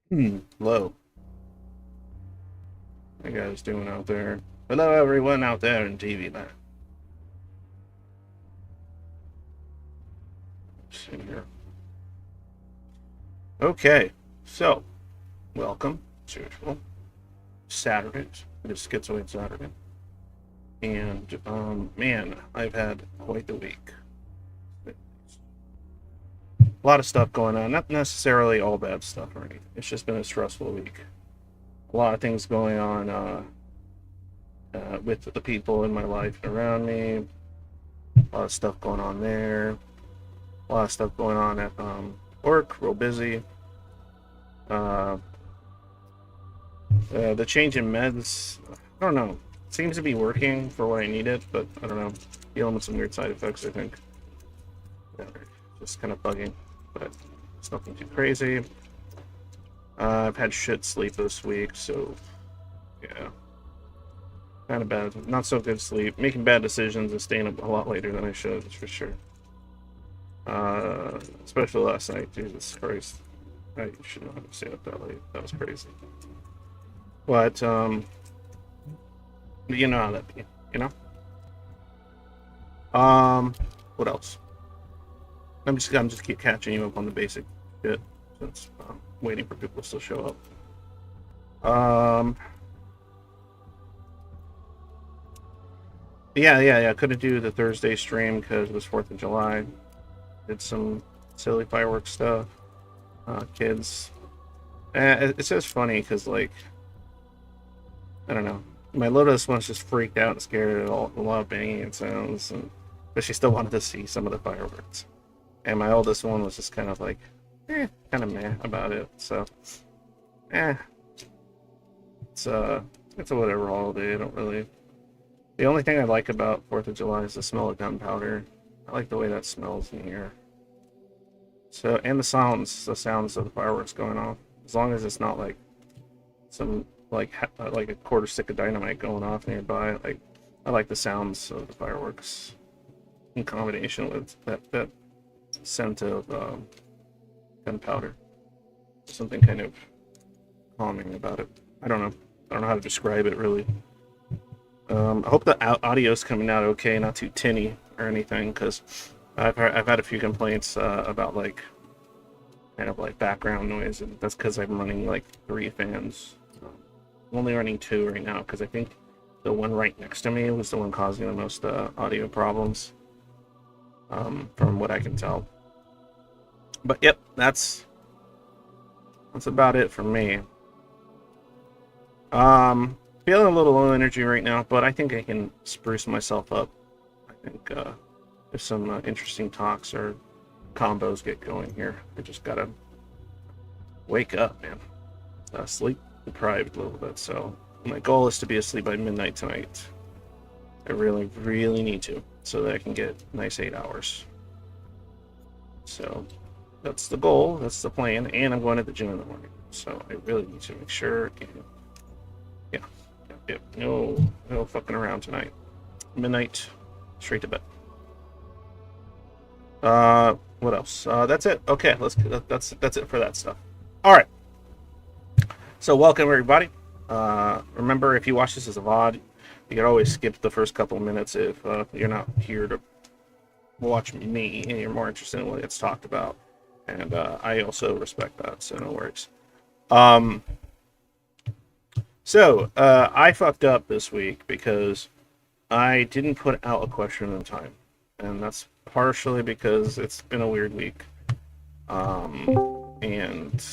Hello. How you guys doing out there? Hello, everyone out there in TV land. Let's see here. Okay, so welcome as usual. Saturdays. It is Schizoid Saturday, and man, I've had quite the week. A lot of stuff going on. Not necessarily all bad stuff or anything. It's just been a stressful week. A lot of things going on with the people in my life around me. A lot of stuff going on there. A lot of stuff going on at work, real busy. Uh, the change in meds, I don't know. It seems to be working for what I needed, but I don't know. Dealing with some weird side effects, I think. Yeah, just kind of bugging, but it's nothing too crazy. I've had shit sleep this week, so yeah. Kind of bad. Not so good sleep. Making bad decisions and staying up a lot later than I should, that's for sure. Especially last night. Jesus Christ. I should not have stayed up that late. That was crazy. But, you know how that be, you know? What else? I'm just keep catching you up on the basic shit since waiting for people to still show up. Yeah. Couldn't do the Thursday stream because it was 4th of July. Did some silly fireworks stuff. Kids. It's just funny because, like, I don't know. My Lotus one's just freaked out and scared at a lot of banging and sounds, but she still wanted to see some of the fireworks. And my oldest one was just kind of like, kind of meh about it. So, eh, it's a whatever holiday. I don't really. The only thing I like about 4th of July is the smell of gunpowder. I like the way that smells in here. So, and the sounds of the fireworks going off. As long as it's not like some like a quarter stick of dynamite going off nearby. Like, I like the sounds of the fireworks in combination with that scent of gunpowder. Something kind of calming about it. I don't know. I don't know how to describe it really. I hope the audio's coming out okay, not too tinny or anything, because I've had a few complaints about like kind of like background noise, and that's because I'm running like 3 fans. I'm only running 2 right now because I think the one right next to me was the one causing the most audio problems, from what I can tell. But yep, that's about it for me. Feeling a little low energy right now, but I think I can spruce myself up. I think if some interesting talks or combos get going here, I just gotta wake up, man. Sleep deprived a little bit, so my goal is to be asleep by midnight tonight. I really, really need to, so that I can get nice 8 hours. So that's the goal, that's the plan, and I'm going to the gym in the morning, so I really need to make sure. Yeah, no fucking around tonight. Midnight, straight to bed. What else? That's it. Okay, that's it for that stuff. All right. So welcome everybody. Remember, if you watch this as a VOD, you can always skip the first couple of minutes if you're not here to watch me and you're more interested in what gets talked about. And I also respect that, so no worries. So, I fucked up this week because I didn't put out a question in time. And that's partially because it's been a weird week. And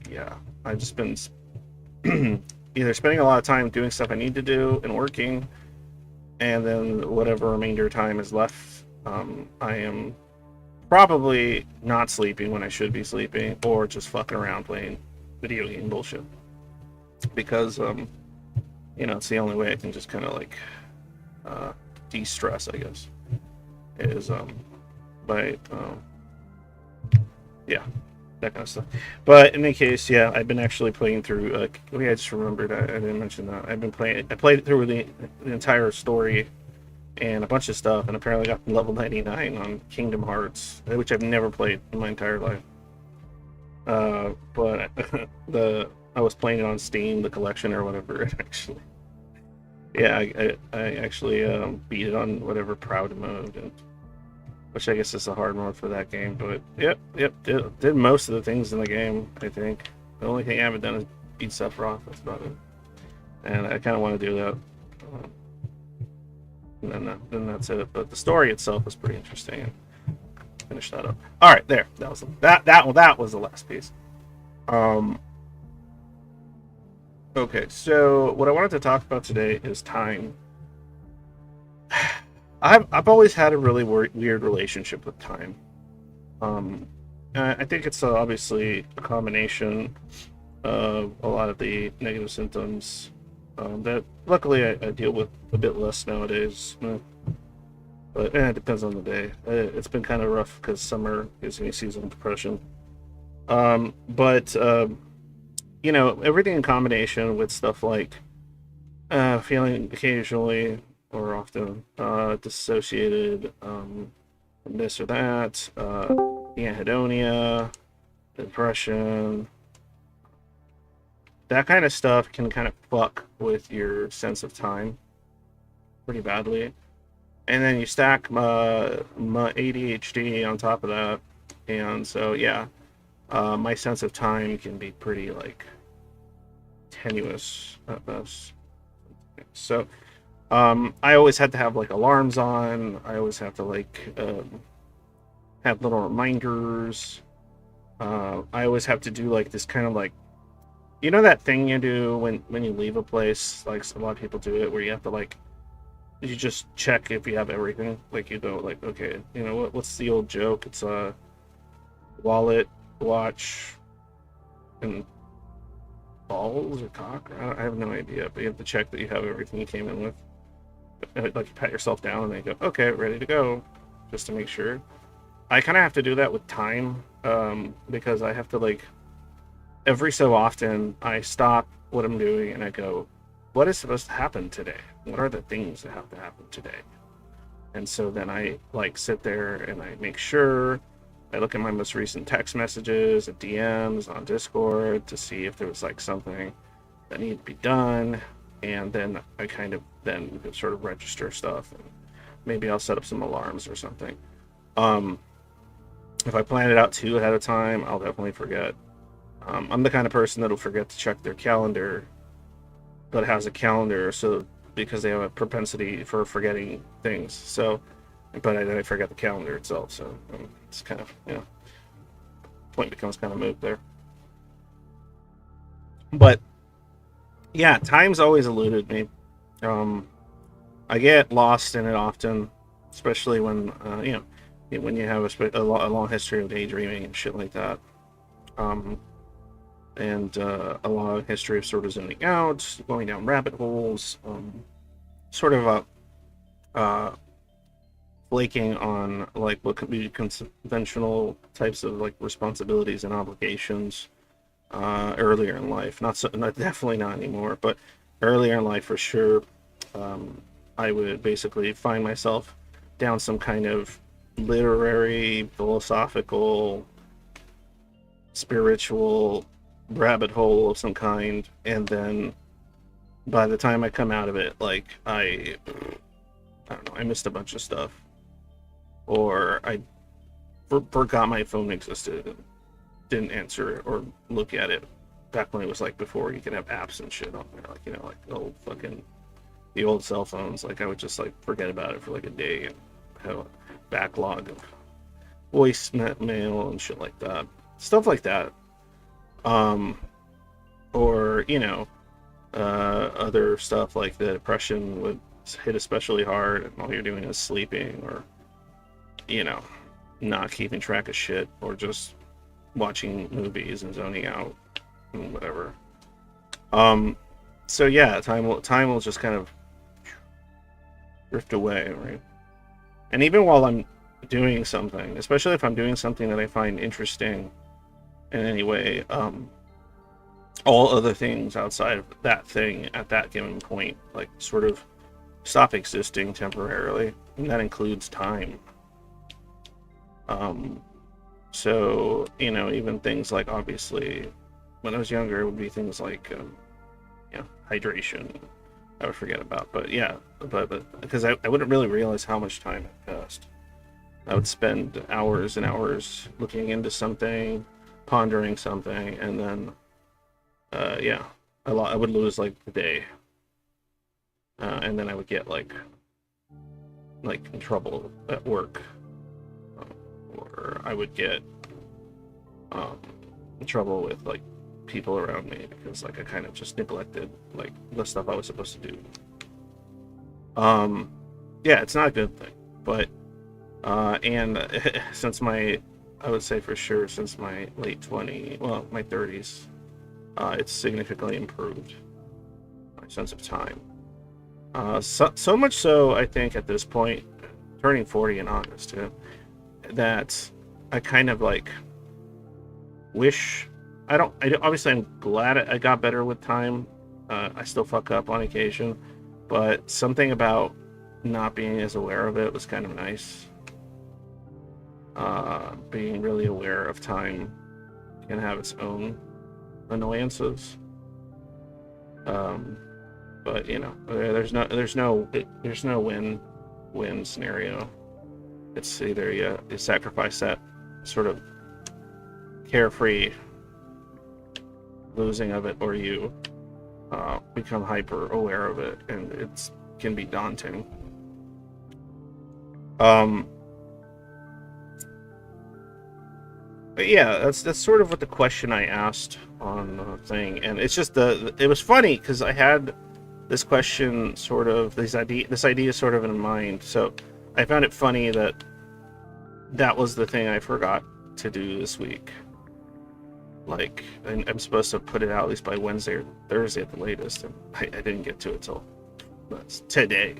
yeah, I've just been either spending a lot of time doing stuff I need to do and working, and then whatever remainder time is left, I am probably not sleeping when I should be sleeping, or just fucking around playing video game bullshit. Because it's the only way I can just kind of like de-stress, I guess, is by yeah, that kind of stuff. But in any case, yeah, I've been actually playing through. I just remembered I didn't mention that. I've been playing. I played through the entire story and a bunch of stuff, and apparently got to level 99 on Kingdom Hearts, which I've never played in my entire life. But I was playing it on Steam, the collection or whatever. And actually, yeah, I actually beat it on whatever proud mode, and which I guess is the hard mode for that game. But yep, did most of the things in the game. I think the only thing I haven't done is beat Sephiroth. That's about it. And I kind of want to do that. Then that's it. But the story itself was pretty interesting. And finish that up. All right, there. That was that was the last piece. Okay, so what I wanted to talk about today is time. I've always had a really weird relationship with time. I think it's obviously a combination of a lot of the negative symptoms that luckily I deal with a bit less nowadays. But it depends on the day. It's been kind of rough because summer gives me seasonal depression. But you know, everything in combination with stuff like feeling occasionally or often dissociated from this or that, anhedonia, depression, that kind of stuff can kind of fuck with your sense of time pretty badly. And then you stack my ADHD on top of that, and so yeah, my sense of time can be pretty like tenuous at best. So I always had to have like alarms on. I always have to like have little reminders. I always have to do like this kind of like, you know, that thing you do when you leave a place, like a lot of people do it, where you have to like, you just check if you have everything. Like you go like, okay, you know what's the old joke? It's a wallet, watch, and balls or cock. I have no idea, but you have to check that you have everything you came in with. Like you pat yourself down and then you go, okay, ready to go, just to make sure. I kind of have to do that with time, because I have to like every so often I stop what I'm doing and I go, what is supposed to happen today? What are the things that have to happen today? And so then I like sit there and I make sure I look at my most recent text messages and DMs on Discord to see if there was like something that needed to be done. And then I kind of then sort of register stuff, and maybe I'll set up some alarms or something. If I plan it out too ahead of time, I'll definitely forget. I'm the kind of person that'll forget to check their calendar, but has a calendar, so because they have a propensity for forgetting things. So, but then I forget the calendar itself. So it's kind of, you know, point becomes kind of moot there. But yeah, time's always eluded me. I get lost in it often, especially when you know, when you have a long history of daydreaming and shit like that. And a long history of sort of zoning out, going down rabbit holes, sort of flaking on like what could be conventional types of like responsibilities and obligations earlier in life. Not definitely not anymore, but earlier in life for sure. I would basically find myself down some kind of literary, philosophical, spiritual rabbit hole of some kind, and then by the time I come out of it, like I don't know, I missed a bunch of stuff, or I forgot my phone existed and didn't answer it or look at it back when it was like before you could have apps and shit on there, like, you know, like the old cell phones. Like I would just like forget about it for like a day and have a backlog of voice mail and shit like that, stuff like that. Or, you know, other stuff like the depression would hit especially hard and all you're doing is sleeping, or, you know, not keeping track of shit, or just watching movies and zoning out and whatever. So yeah, time will just kind of drift away, right? And even while I'm doing something, especially if I'm doing something that I find interesting in any way, all other things outside of that thing at that given point, like, sort of stop existing temporarily, and that includes time. So, even things like, obviously, when I was younger, it would be things like, hydration, I would forget about. But yeah, but because I wouldn't really realize how much time had passed. I would spend hours and hours looking into something, pondering something, and then, yeah, I would lose like the day, and then I would get like in trouble at work, or I would get um, in trouble with like people around me because like I kind of just neglected like the stuff I was supposed to do. Um, yeah, it's not a good thing, but and since I would say for sure since my my 30s, it's significantly improved my sense of time. So much so, I think at this point, turning 40 in August, too, that I kind of like wish obviously I'm glad I got better with time. I still fuck up on occasion, but something about not being as aware of it was kind of nice. Being really aware of time can have its own annoyances. Um, but there's no win scenario. It's either you sacrifice that sort of carefree losing of it, or you become hyper aware of it, and it can be daunting. But yeah, that's sort of what the question I asked on the thing, and it's just it was funny because I had this question sort of this idea sort of in mind, so I found it funny that was the thing I forgot to do this week. Like, I'm supposed to put it out at least by Wednesday or Thursday at the latest, and I didn't get to it till today.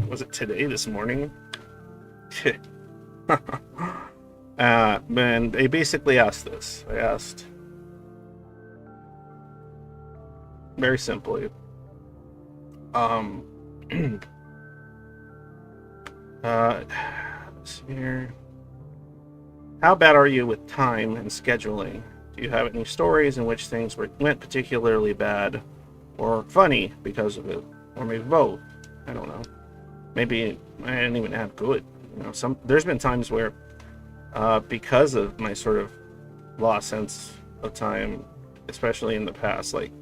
Was it today? This morning? Man, they basically asked this. I asked very simply, here. How bad are you with time and scheduling? Do you have any stories in which things went particularly bad or funny because of it? Or maybe both? I don't know. Maybe I didn't even have good. There's been times where, because of my sort of lost sense of time, especially in the past, like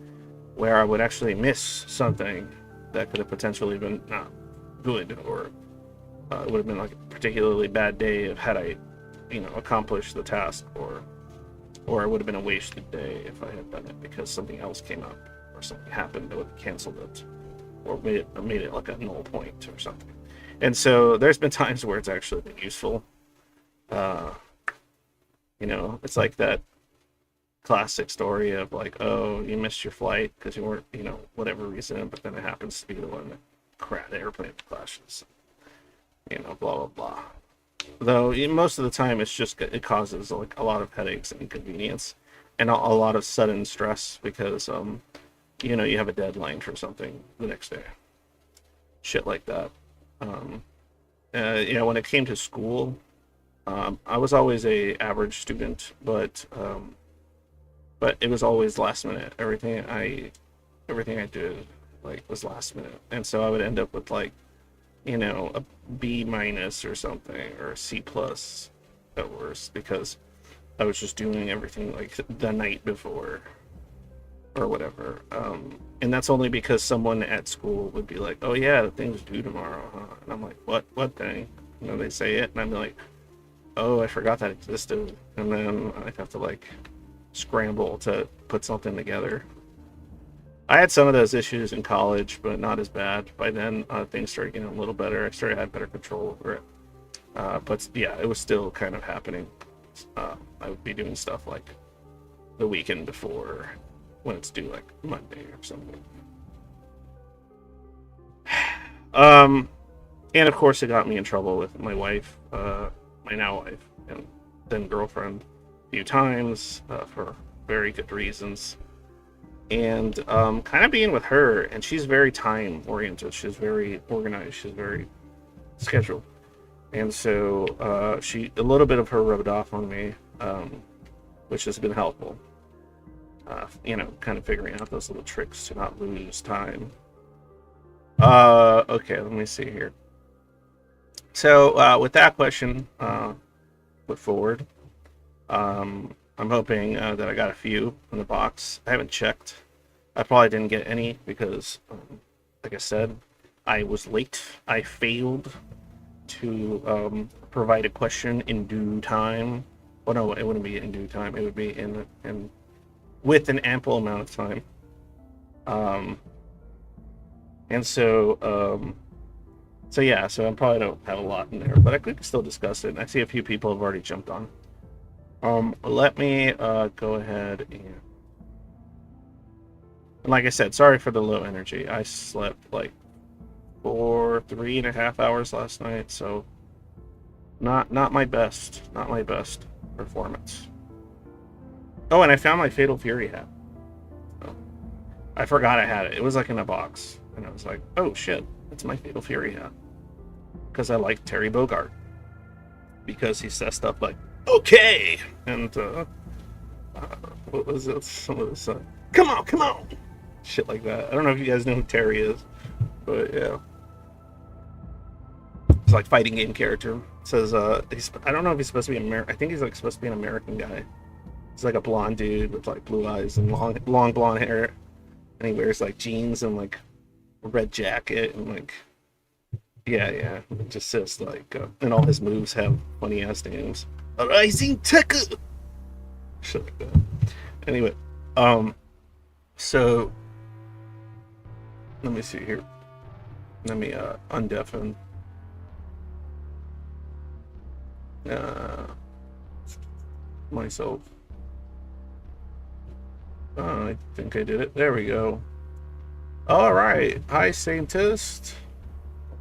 where I would actually miss something that could have potentially been not good, or it would have been like a particularly bad day of had I, accomplished the task, or it would have been a wasted day if I had done it because something else came up or something happened that would have canceled it or made it like a null point or something. And so there's been times where it's actually been useful. It's like that classic story of like, oh, you missed your flight because you weren't, whatever reason, but then it happens to be the one that the airplane crashes. Blah blah blah. Though most of the time it causes like a lot of headaches and inconvenience, and a lot of sudden stress because you have a deadline for something the next day. Shit like that. When it came to school, I was always a average student, but it was always last minute. Everything I did like was last minute, and so I would end up with like a B minus or something, or a C plus at worst, because I was just doing everything like the night before or whatever. And that's only because someone at school would be like, "Oh yeah, the thing's due tomorrow," huh? And I'm like, "What thing?" They say it, and I'm like, "Oh, I forgot that existed," and then I have to like scramble to put something together. I had some of those issues in college, but not as bad. By then, things started getting a little better. I started had better control over it. But yeah, it was still kind of happening. I would be doing stuff like the weekend before, when it's due like Monday or something. And of course, it got me in trouble with my wife, my now wife, and then girlfriend, a few times for very good reasons. And kind of being with her, and she's very time oriented. She's very organized. She's very scheduled. and so a little bit of her rubbed off on me, which has been helpful. Kind of figuring out those little tricks to not lose time. Okay, let me see here. So with that question put forward, I'm hoping that I got a few in the box. I haven't checked. I probably didn't get any because, like I said, I was late. I failed to provide a question in due time. Well, no, it wouldn't be in due time. It would be in with an ample amount of time. And so yeah, so I probably don't have a lot in there, but I could still discuss it. I see a few people have already jumped on. Let me go ahead and like I said, sorry for the low energy. I slept like for 3.5 hours last night, so not my best performance. Oh, and I found my Fatal Fury hat. Oh, I forgot I had it. It was like in a box, and I was like, oh shit, it's my Fatal Fury hat. Because I like Terry Bogard. Because he says stuff like, okay! And, what was it? Some of this, come on! Shit like that. I don't know if you guys know who Terry is, but yeah. It's like fighting game character. It says, I don't know if he's supposed to be American. I think he's like supposed to be an American guy. He's like a blonde dude with like blue eyes and long blonde hair. And he wears like jeans and like a red jacket and like, yeah. It just says like, and all his moves have funny ass names. A rising Tekken! Shit like that. Anyway, so let me see here. Let me undeafen. Myself. I think I did it. There we go. All right. Hi, Saintist.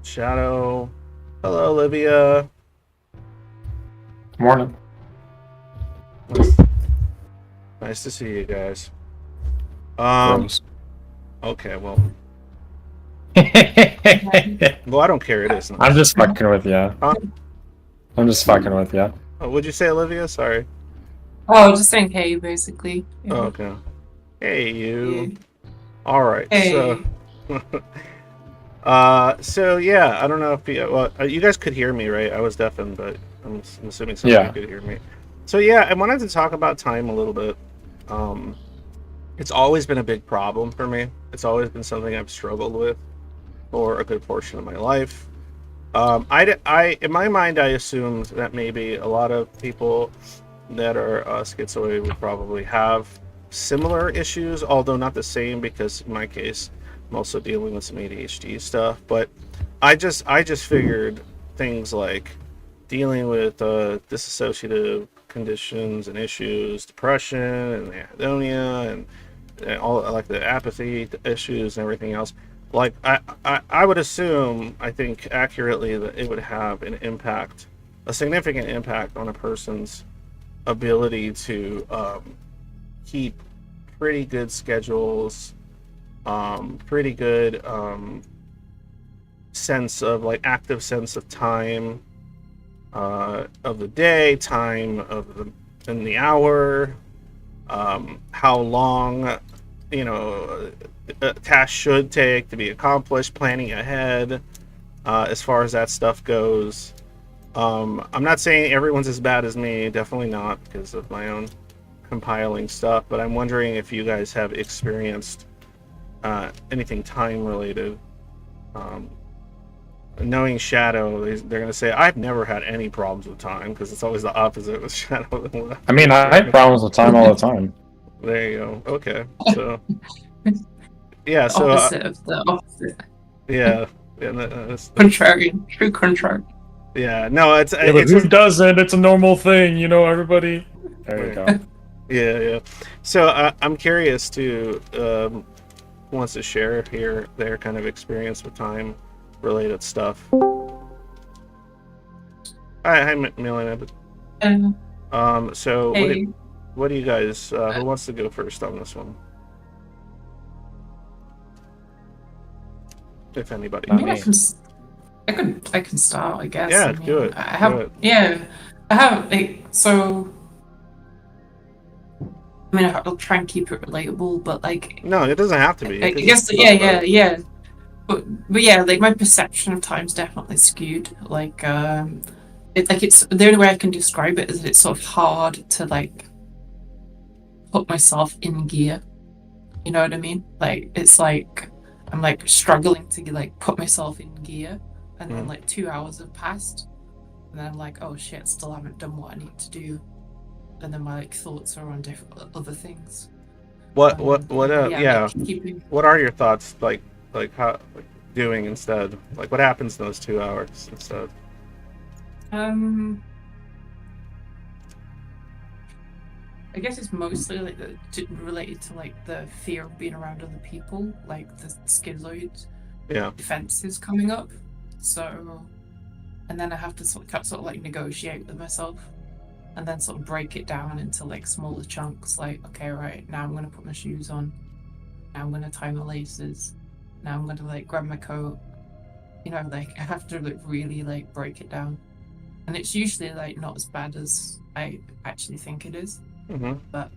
Shadow. Hello, Olivia. Morning. Nice to see you guys. Gross. Okay, well. Well, I don't care. It is. I'm just fucking with you. Huh? I'm just fucking with you. Oh, what'd you say, Olivia? Sorry. Oh, just saying hey, basically. Yeah. Oh, okay. Hey, you. Hey. All right. Hey. So yeah, I don't know if you guys could hear me, right? I was deafened, but I'm assuming some of you could hear me. So yeah, I wanted to talk about time a little bit. It's always been a big problem for me. It's always been something I've struggled with for a good portion of my life. I in my mind, I assumed that maybe a lot of people that are schizoid would probably have similar issues, although not the same, because in my case, I'm also dealing with some ADHD stuff. But I just figured things like dealing with dissociative conditions and issues, depression and anhedonia, and all like the apathy issues and everything else. Like I would assume, I think accurately, that it would have an impact, a significant impact on a person's ability to keep pretty good schedules, pretty good sense of like active sense of time of the day, time of in the hour, how long a task should take to be accomplished, planning ahead as far as that stuff goes. I'm not saying everyone's as bad as me, definitely not, because of my own compiling stuff, but I'm wondering if you guys have experienced anything time related. Knowing Shadow, they're going to say, I've never had any problems with time, because it's always the opposite with Shadow. I mean, I have problems with time all the time. There you go. Okay. So, yeah, so. Opposite of the opposite. Yeah. Contrary. True contrary. Yeah, no, it's but who doesn't? It's a normal thing, everybody. There you go. Yeah. So I'm curious to wants to share here their kind of experience with time related stuff. Hi, Milena. So Hey. what do you guys? Who wants to go first on this one? If anybody. I I can start, I guess. Yeah, I do mean, it. I Do have it. yeah, I have like so. I mean, I'll try and keep it relatable, but like No, it doesn't have to be. You I could guess just talk yeah, about yeah, it. yeah. But yeah, like my perception of time's definitely skewed. Like it's the only way I can describe it is that it's sort of hard to like put myself in gear. You know what I mean? Like it's like I'm like struggling to like put myself in gear, and then Mhm. like 2 hours have passed, and then I'm like, oh shit, still haven't done what I need to do, and then my like thoughts are on different other things. What? Yeah, like Yeah. keeping. What are your thoughts like how like doing instead? Like what happens in those 2 hours instead? Um, I guess it's mostly like related to like the fear of being around other people, like the schizoid Yeah. defenses coming up. So, and then I have to sort of like negotiate with myself, and then sort of break it down into like smaller chunks. Like, okay, right now I'm gonna put my shoes on. Now I'm gonna tie my laces. Now I'm gonna like grab my coat. You know, like I have to like really like break it down, and it's usually like not as bad as I actually think it is, Hmm. but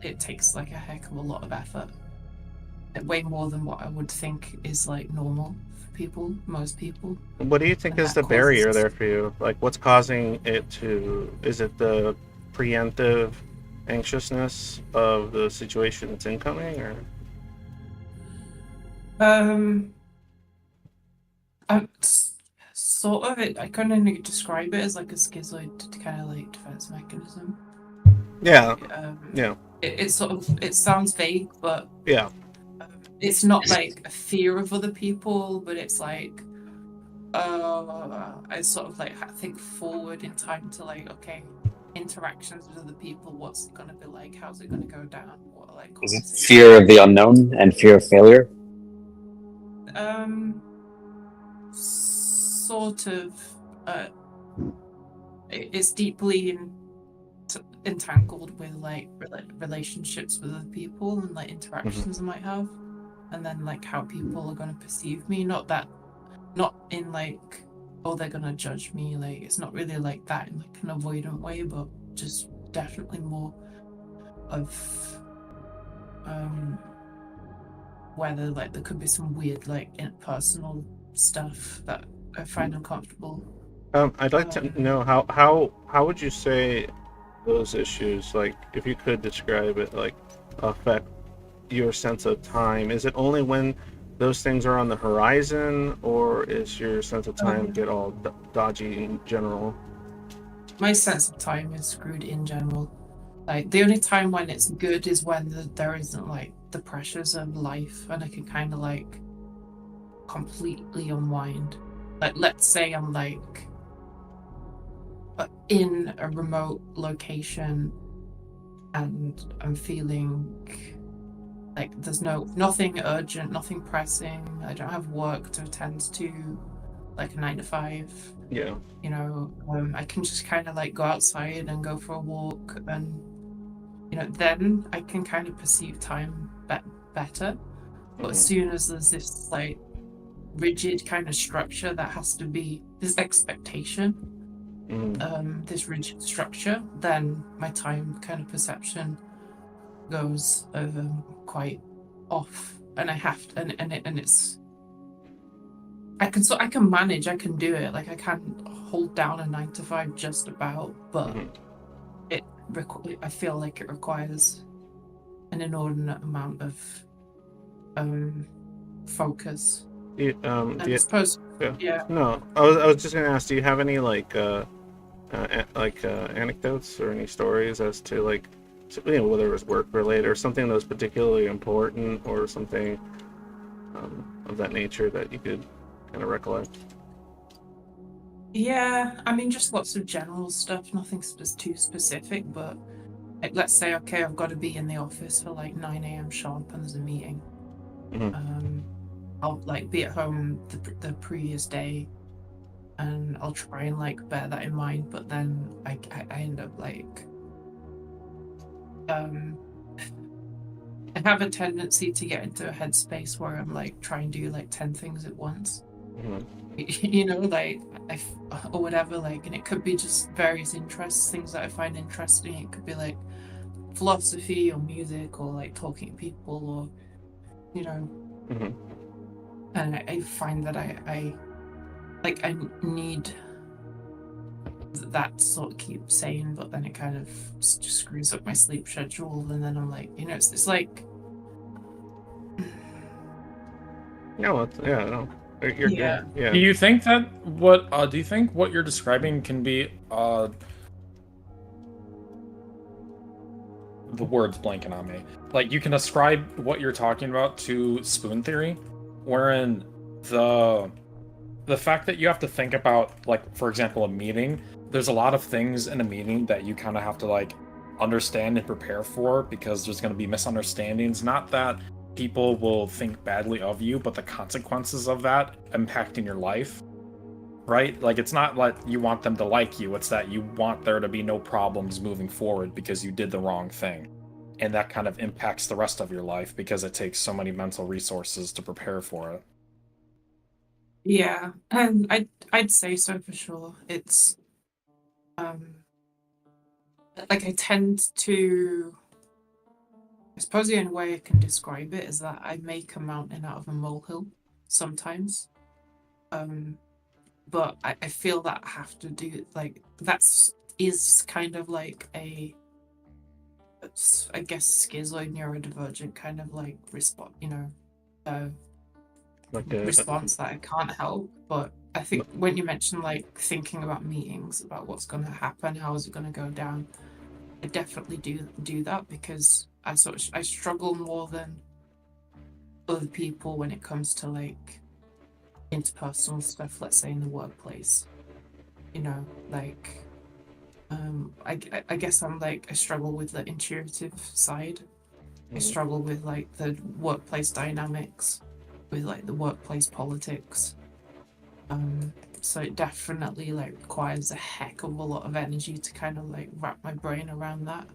it takes like a heck of a lot of effort. Way more than what I would think is like normal for people, most people. What do you think And is that the barrier causes there for you? Like what's causing it to? Is it the preemptive anxiousness of the situation that's incoming, or? um I'm sort of it I kind of describe it as like a schizoid kind of like defense mechanism. Yeah. Like Yeah. it sort of it sounds vague, but Yeah. it's not like a fear of other people, but it's like I sort of like think forward in time to like, okay, interactions with other people, what's it gonna be like? How's it gonna go down? What like Is it conversations? fear of the unknown and fear of failure? Um, sort of. Uh, it's deeply entangled with like relationships with other people and like Hmm. interactions I might have, and then like how people are gonna perceive me. Not in like, oh, they're gonna judge me. Like it's not really like that in like an avoidant way, but just definitely more of whether like there could be some weird like personal stuff that I find uncomfortable. I'd like to Um, know how would you say those issues, like if you could describe it, like affect your sense of time? Is it only when those things are on the horizon, or is your sense of time um, get all dodgy in general? my sense of time is screwed in general. Like the only time when it's good is when there isn't like the pressures of life, and I can kind of like completely unwind. Like let's say I'm like in a remote location and I'm feeling like there's nothing urgent, nothing pressing. I don't have work to attend to, like a 9 to 5. Yeah. I can just kind of like go outside and go for a walk, and then I can kind of perceive time better. But as Hmm. soon as there's this like rigid kind of structure that has to be this expectation, Hmm. this rigid structure, then my time kind of perception goes quite off, and I have to, and it's I can manage, I can do it, like I can hold down a 9 to 5 just about, but Hmm. it I feel like it requires an inordinate amount of focus. Do And I you, suppose, yeah. yeah. No, I was just gonna ask, do you have any like anecdotes or any stories as to like whether it was work related or something that was particularly important or something of that nature that you could kind of recollect? Yeah, I mean, just lots of general stuff, nothing too specific, but like, let's say, okay, I've got to be in the office for like 9 a.m. sharp and there's a meeting. Hmm. I'll like be at home the previous day, and I'll try and like bear that in mind, but then I end up like, um, I have a tendency to get into a headspace where I'm like trying to do like 10 things at once. Hmm. you know, like or whatever, like, and it could be just various interests, things that I find interesting. It could be like philosophy or music or like talking to people or, you know, Mhm. and I find that I need that sort of keep saying, but then it kind of just screws up my sleep schedule, and then I'm like, you know, it's like, No, no, you're yeah, good. Yeah. Do you think that do you think what you're describing can be the word's blanking on me. Like you can ascribe what you're talking about to spoon theory, wherein the fact that you have to think about, like, for example, a meeting, there's a lot of things in a meeting that you kind of have to like understand and prepare for because there's going to be misunderstandings. Not that people will think badly of you, but the consequences of that impacting your life, right? Like it's not like you want them to like you, it's that you want there to be no problems moving forward because you did the wrong thing. And that kind of impacts the rest of your life because it takes so many mental resources to prepare for it. yeah, and I'd say so for sure. It's um like I tend to, I suppose the only way I can describe it is that I make a mountain out of a molehill sometimes. Um, but I feel that I have to do, like, that's is kind of like a, I guess, schizoid neurodivergent kind of like response, you know, Like a, response that I can't help. But I think when you mention like thinking about meetings, about what's going to happen, how is it going to go down, I definitely do that because I struggle more than other people when it comes to like interpersonal stuff. Let's say in the workplace, you know, like I guess I'm like, I struggle with the intuitive side. I struggle with like the workplace dynamics, with like the workplace politics. So it definitely like requires a heck of a lot of energy to kind of like wrap my brain around that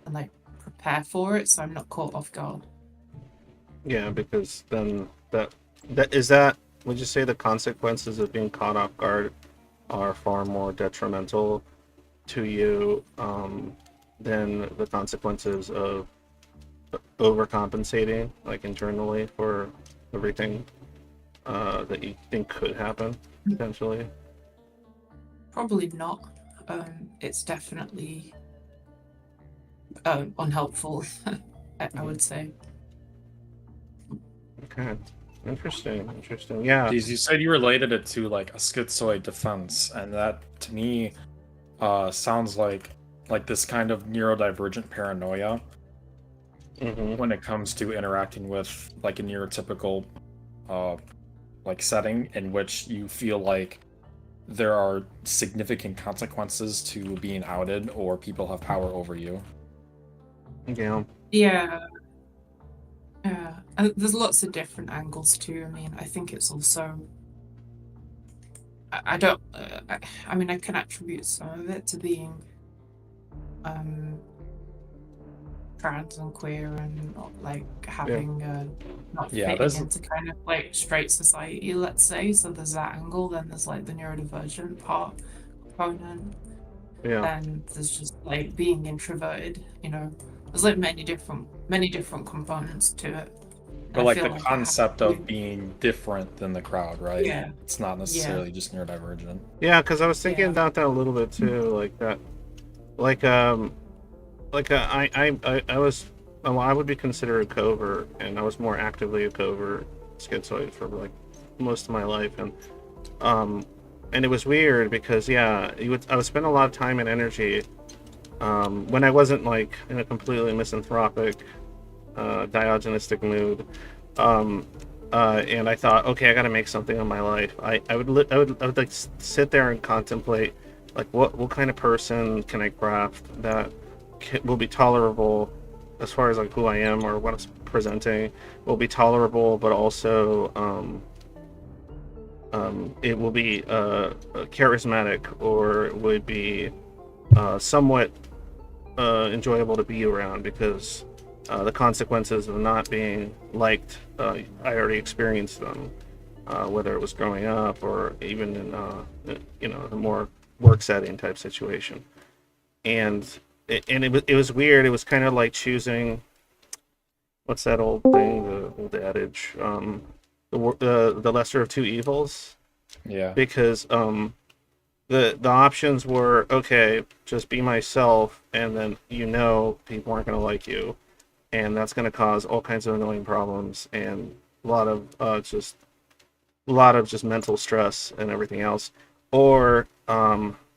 and like prepare for it so I'm not caught off guard. yeah, because then that is that. Would you say the consequences of being caught off guard are far more detrimental to you than the consequences of overcompensating, like internally, for everything that you think could happen potentially? Probably not. It's definitely unhelpful, I would say. Okay, interesting. Yeah. Geez, you said you related it to like a schizoid defense, and that to me sounds like this kind of neurodivergent paranoia Mm-hmm. when it comes to interacting with like a neurotypical like setting in which you feel like there are significant consequences to being outed or people have power over you. Yeah. Yeah, yeah. And there's lots of different angles too. I mean, I think it's also, I don't, I mean, I can attribute some of it to being um trans and queer and not like having not Yeah, fitting there's into kind of like straight society, let's say. So there's that angle. Then there's like the neurodivergent part component. Yeah. Then there's just like being introverted. You know, there's like many different components to it. but I like feel the like I have concept to, of being different than the crowd, right? yeah, It's not yeah, necessarily just neurodivergent. Yeah, because I was thinking yeah. about that a little bit too, like that, like I was, well, I would be considered a covert, and I was more actively a covert schizoid for like most of my life, um, and it was weird because yeah, I would spend a lot of time and energy, when I wasn't like in a completely misanthropic, diogenistic mood, um, and I thought, okay, I got to make something of my life. I would like sit there and contemplate, like what kind of person can I craft that will be tolerable as far as like who I am or what I'm presenting will be tolerable, but also it will be charismatic or would be somewhat enjoyable to be around because the consequences of not being liked, I already experienced them. whether it was growing up or even in the more work setting type situation. And it was weird. It was kind of like choosing, what's that old thing, the old adage, the lesser of two evils, Yeah. because the options were, okay, just be myself, and then people aren't going to like you, and that's going to cause all kinds of annoying problems and a lot of just mental stress and everything else, or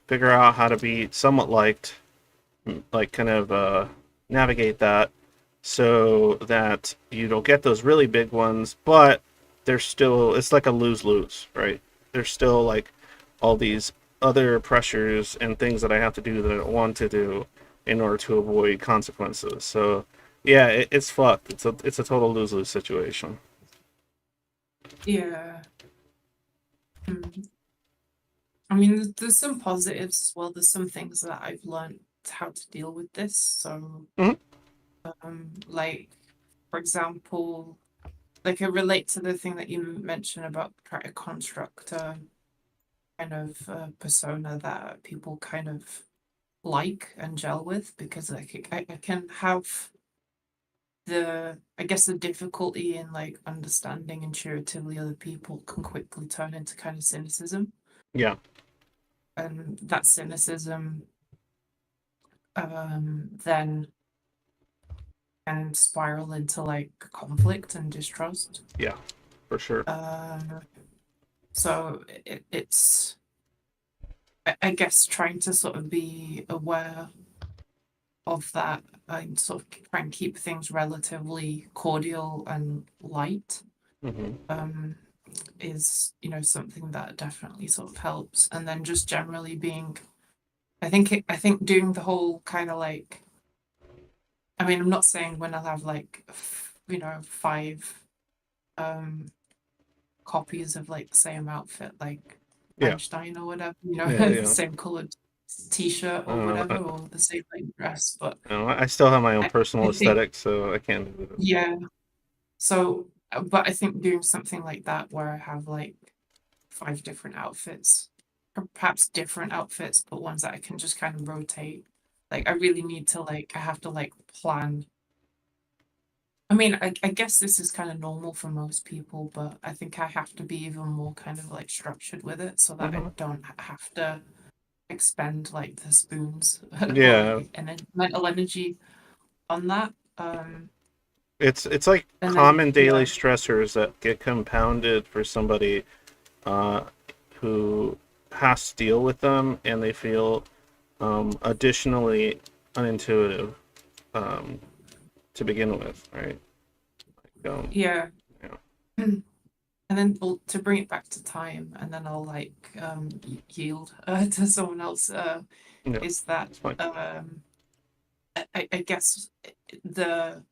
figure out how to be somewhat liked, like kind of navigate that so that you don't get those really big ones, but it's like a lose-lose, right? There's still like all these other pressures and things that I have to do that I don't want to do in order to avoid consequences. So yeah, it's fucked. It's a total lose-lose situation. Yeah. Mm. I mean, there's some positives as well. There's some things that I've learned how to deal with this. So, Mhm. like, for example, like I relate to the thing that you mentioned about trying to construct a kind of persona that people kind of like and gel with, because like I can have I guess the difficulty in like understanding intuitively other people can quickly turn into kind of cynicism, Yeah. and that cynicism then can spiral into like conflict and distrust. Yeah, for sure. So it's I guess trying to sort of be aware of that and sort of try and keep things relatively cordial and light, Hmm. is something that definitely sort of helps. And then just generally being, I think doing the whole kind of like, I mean, I'm not saying when I'll have like five copies of like the same outfit, like Yeah. Einstein or whatever, Yeah. the Yeah. same colored t-shirt or whatever, or the same like dress. But I still have my own I, personal I think, aesthetic, so I can't do it. yeah. So, but I think doing something like that where I have like five different outfits, or perhaps different outfits, but ones that I can just kind of rotate. Like I really need to I have to like plan. I mean, I guess this is kind of normal for most people, but I think I have to be even more kind of like structured with it so that I Hmm. don't have to expend like the spoons or Yeah, like mental energy on that. it's like And then common daily yeah, stressors that get compounded for somebody uh, who has to deal with them, and they feel additionally unintuitive um, to begin with, right? yeah. Yeah, And then to bring it back to time, and then I'll like yield to someone else. yeah, Is that it's fine. I guess the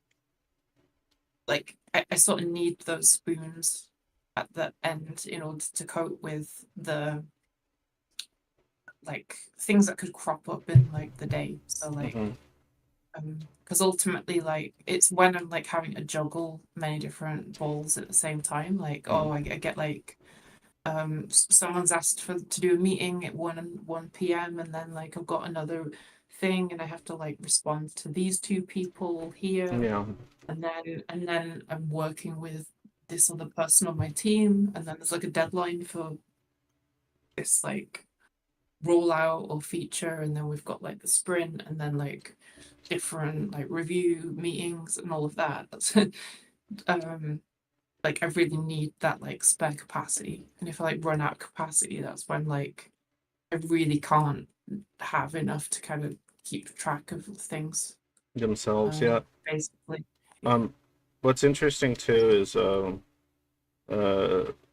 I sort of need those spoons at the end in order to cope with the like things that could crop up in like the day. So like Hmm. because ultimately like it's when I'm like having to juggle many different balls at the same time. Like Hmm. I get like someone's asked to do a meeting at 1 p.m. and then like I've got another thing and I have to like respond to these two people here, Yeah, and then I'm working with this other person on my team, and then there's like a deadline for this like rollout or feature, and then we've got like the sprint, and then like different like review meetings and all of that. um like I really need that like spare capacity, and if I like run out of capacity, that's when like I really can't have enough to kind of keep track of things. themselves. Yeah. Basically, yeah. Um, what's interesting too is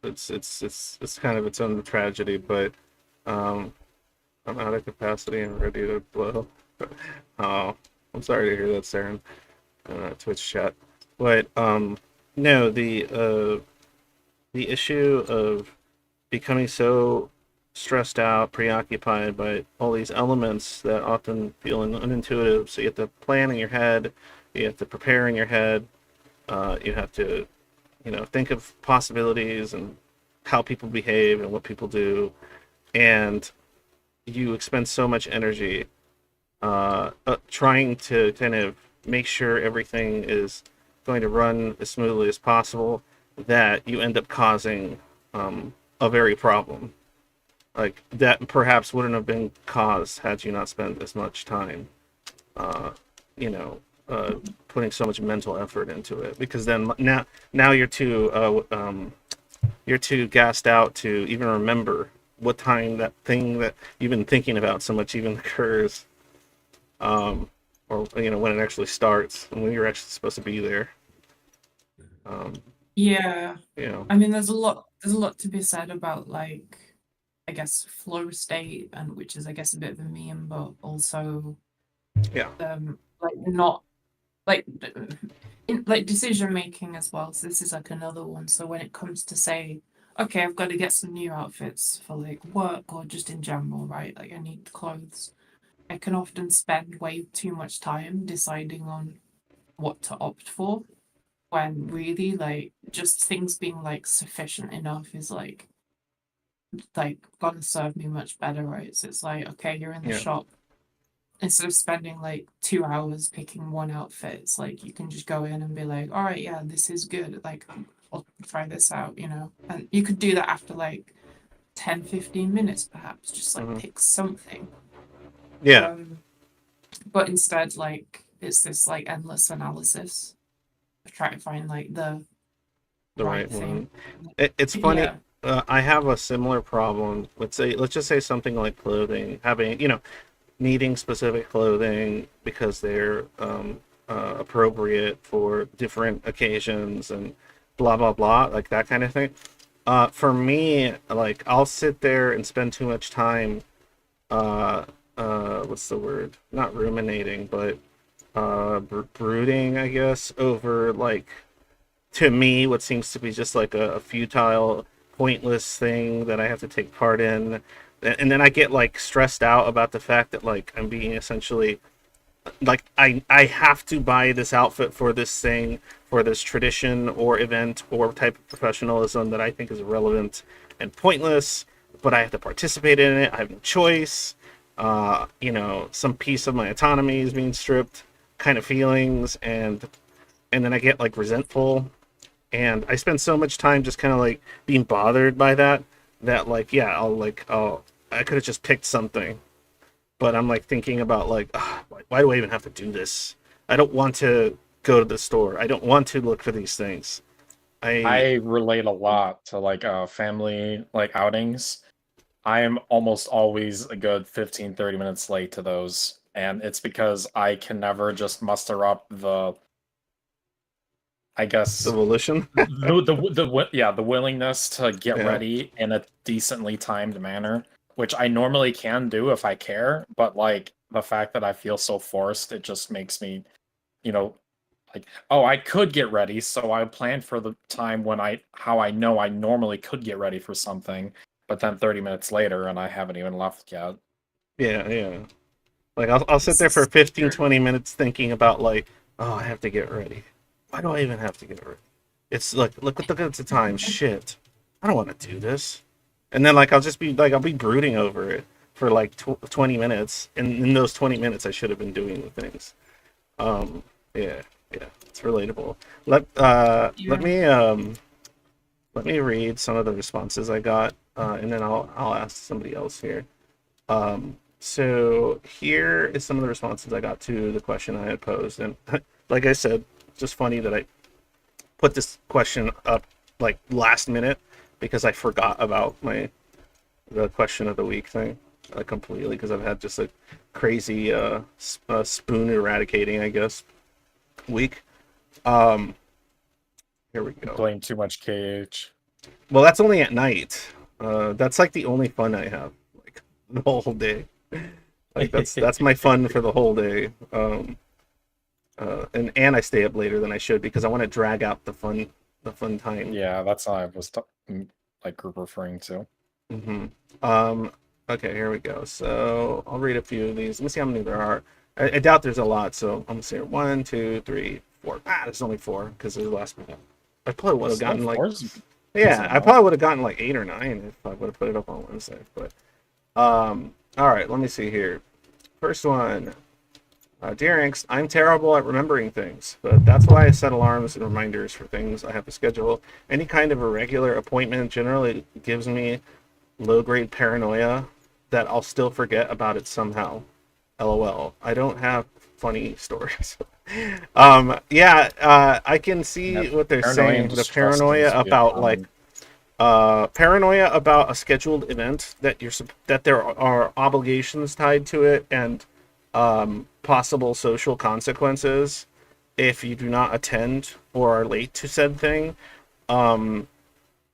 it's kind of its own tragedy, but um, I'm out of capacity and ready to blow. Oh, I'm sorry to hear that, Saren. Twitch chat. But no, the issue of becoming so stressed out, preoccupied by all these elements that often feel unintuitive. So you have to plan in your head, you have to prepare in your head, you have to think of possibilities and how people behave and what people do, and you expend so much energy trying to kind of make sure everything is going to run as smoothly as possible, that you end up causing a very problem. Like, that perhaps wouldn't have been caused had you not spent as much time, uh, you know, putting so much mental effort into it. Because then now you're too gassed out to even remember what time that thing that you've been thinking about so much even occurs, or when it actually starts and when you're actually supposed to be there. Yeah. You know, I mean, there's a lot to be said about, like, I guess, flow state, and which is, I guess, a bit of a meme, but also yeah, like, not like like decision making as well. So this is like another one. So when it comes to, say, okay, I've got to get some new outfits for like work or just in general, right? Like, I need clothes. I can often spend way too much time deciding on what to opt for, when really, like, just things being like sufficient enough is like gonna serve me much better, right? So it's like, okay, you're in the yeah, shop. Instead of spending like 2 hours picking one outfit, it's like you can just go in and be like, all right, yeah, this is good. Like, I'll try this out, And you could do that after like 10-15 minutes, perhaps, just like hmm pick something. yeah, But instead, like, it's this like endless analysis of trying to find like the the right right thing. one. It's funny. Yeah. I have a similar problem. Let's just say something like clothing, having needing specific clothing because they're appropriate for different occasions and blah blah blah, like that kind of thing. For me, like, I'll sit there and spend too much time. What's the word? Not ruminating, but brooding, I guess, over, like, to me, what seems to be just like a futile, pointless thing that I have to take part in. And then I get like stressed out about the fact that, like, I'm being essentially like, I have to buy this outfit for this thing, for this tradition or event or type of professionalism that I think is irrelevant and pointless, but I have to participate in it. I have no choice. Some piece of my autonomy is being stripped, kind of feelings, and then I get like resentful, and I spend so much time just kind of like being bothered by that, like, yeah, I could have just picked something, but I'm like thinking about, like, why do I even have to do this? I don't want to go to the store. I don't want to look for these things. I relate a lot to like family like outings. I am almost always a good 15-30 minutes late to those, and it's because I can never just muster up the, I The guess, volition. the willingness to get Yeah, ready in a decently timed manner, which I normally can do if I care, but like the fact that I feel so forced, it just makes me, you know, like, oh, I could get ready, so I planned for the time when how I know I normally could get ready for something, but then 30 minutes later and I haven't even left yet. yeah, yeah. Like, I'll sit This there for is 15, true. 20 minutes thinking about, like, oh, I have to get ready. Why do I even have to get ready? It's like, look at the time. Shit, I don't want to do this. And then, like, I'll be brooding over it for like 20 minutes, and in those 20 minutes I should have been doing the things. Um, yeah, yeah, it's relatable. Let Yeah. let me read some of the responses I got, and then I'll ask somebody else here. So here is some of the responses I got to the question I had posed, and like I said, just funny that I put this question up like last minute because I forgot about the question of the week thing completely, because I've had just a crazy spoon eradicating, I guess, week. Um, Here we go. Blame too much KH. Well, that's only at night. That's like the only fun I have, like, the whole day. Like, that's my fun for the whole day. And I stay up later than I should because I want to drag out the fun time. Yeah, that's how I was like group referring to. Mm-hmm. Okay, here we go. So I'll read a few of these. Let me see how many there are. I doubt there's a lot, so I'm gonna say 1, 2, 3, 4. There's only 4 because there's the last one. I probably would have gotten like Yeah, I probably would have gotten like 8 or 9 if I would have put it up on Wednesday. But all right, let me see here. First one. Dear Angst, I'm terrible at remembering things, but that's why I set alarms and reminders for things I have to schedule. Any kind of irregular appointment generally gives me low-grade paranoia that I'll still forget about it somehow. LOL. I don't have funny stories. I can see what they're saying. The paranoia about paranoia about a scheduled event that there are obligations tied to it and possible social consequences if you do not attend or are late to said thing,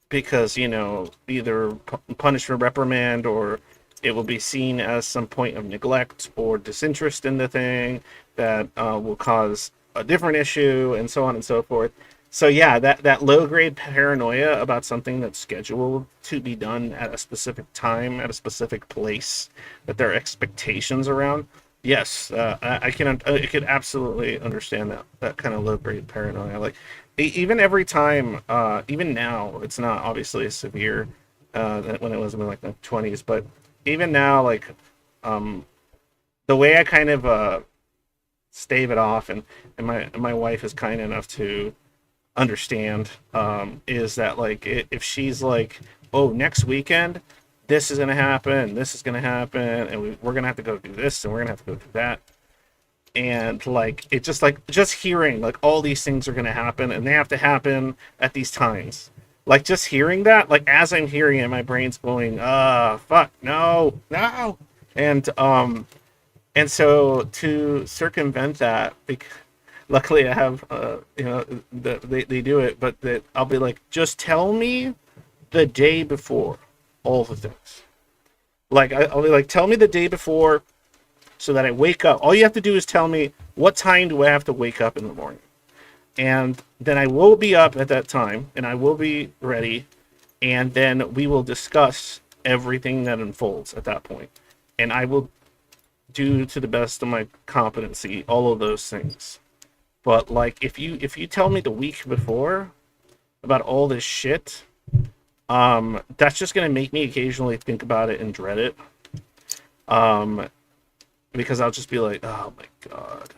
because either punishment, reprimand, or it will be seen as some point of neglect or disinterest in the thing that will cause a different issue, and so on and so forth. So yeah, that low grade paranoia about something that's scheduled to be done at a specific time, at a specific place, that there are expectations around. Yes, I could absolutely understand that kind of low grade paranoia. Like even every time, even now, it's not obviously as severe when it was in like the 20s, but even now, like the way I kind of stave it off, and my wife is kind enough to understand, is that like if she's like, oh, next weekend this is going to happen, this is going to happen, and we're going to have to go do this, and we're going to have to go do that, and like it just hearing like all these things are going to happen and they have to happen at these times, like just hearing that, like as I'm hearing it, my brain's going fuck, no, and so to circumvent that, luckily I have they do it, but that I'll be like, just tell me the day before all the things. Like I'll be like, tell me the day before so that I wake up. All you have to do is tell me what time do I have to wake up in the morning, and then I will be up at that time and I will be ready, and then we will discuss everything that unfolds at that point, and I will do to the best of my competency all of those things. But like if you tell me the week before about all this shit, that's just gonna make me occasionally think about it and dread it. Because I'll just be like, oh my god,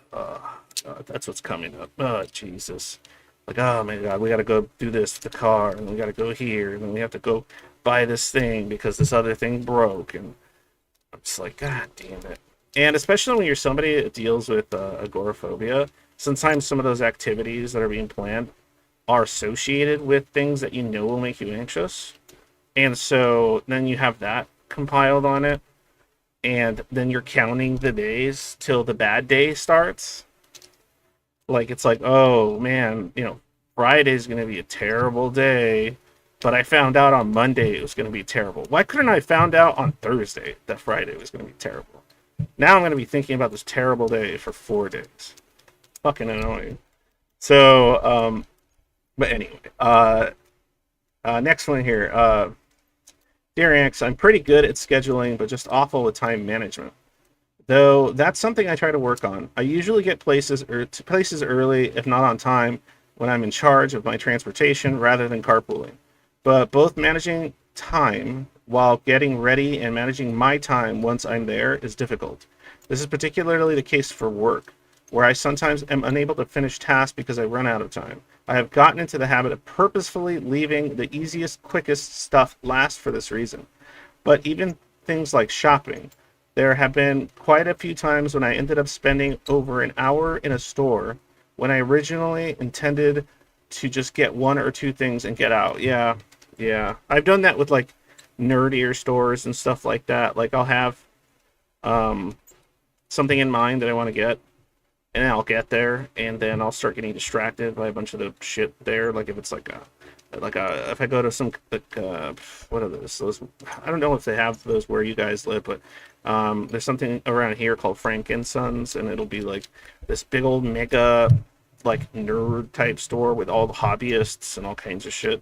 that's what's coming up. Oh Jesus. Like, oh my god, we gotta go do this with the car, and we gotta go here, and then we have to go buy this thing because this other thing broke, and I'm just like, god damn it. And especially when you're somebody that deals with agoraphobia, sometimes some of those activities that are being planned are associated with things that will make you anxious. And so then you have that compiled on it, and then you're counting the days till the bad day starts. Like, it's like, oh man, Friday's going to be a terrible day, but I found out on Monday it was going to be terrible. Why couldn't I found out on Thursday that Friday was going to be terrible? Now I'm going to be thinking about this terrible day for 4 days. Fucking annoying. So, but anyway, next one here. Dear Angst, I'm pretty good at scheduling, but just awful with time management. Though that's something I try to work on. I usually get to places early, if not on time, when I'm in charge of my transportation rather than carpooling. But both managing time while getting ready and managing my time once I'm there is difficult. This is particularly the case for work, where I sometimes am unable to finish tasks because I run out of time. I have gotten into the habit of purposefully leaving the easiest, quickest stuff last for this reason. But even things like shopping, there have been quite a few times when I ended up spending over an hour in a store when I originally intended to just get 1 or 2 things and get out. Yeah. I've done that with like nerdier stores and stuff like that. Like I'll have something in mind that I want to get, and I'll get there, and then I'll start getting distracted by a bunch of the shit there. Like if it's if I go to some what are those? I don't know if they have those where you guys live, but there's something around here called Frank and Sons, and it'll be like this big old mega like nerd type store with all the hobbyists and all kinds of shit.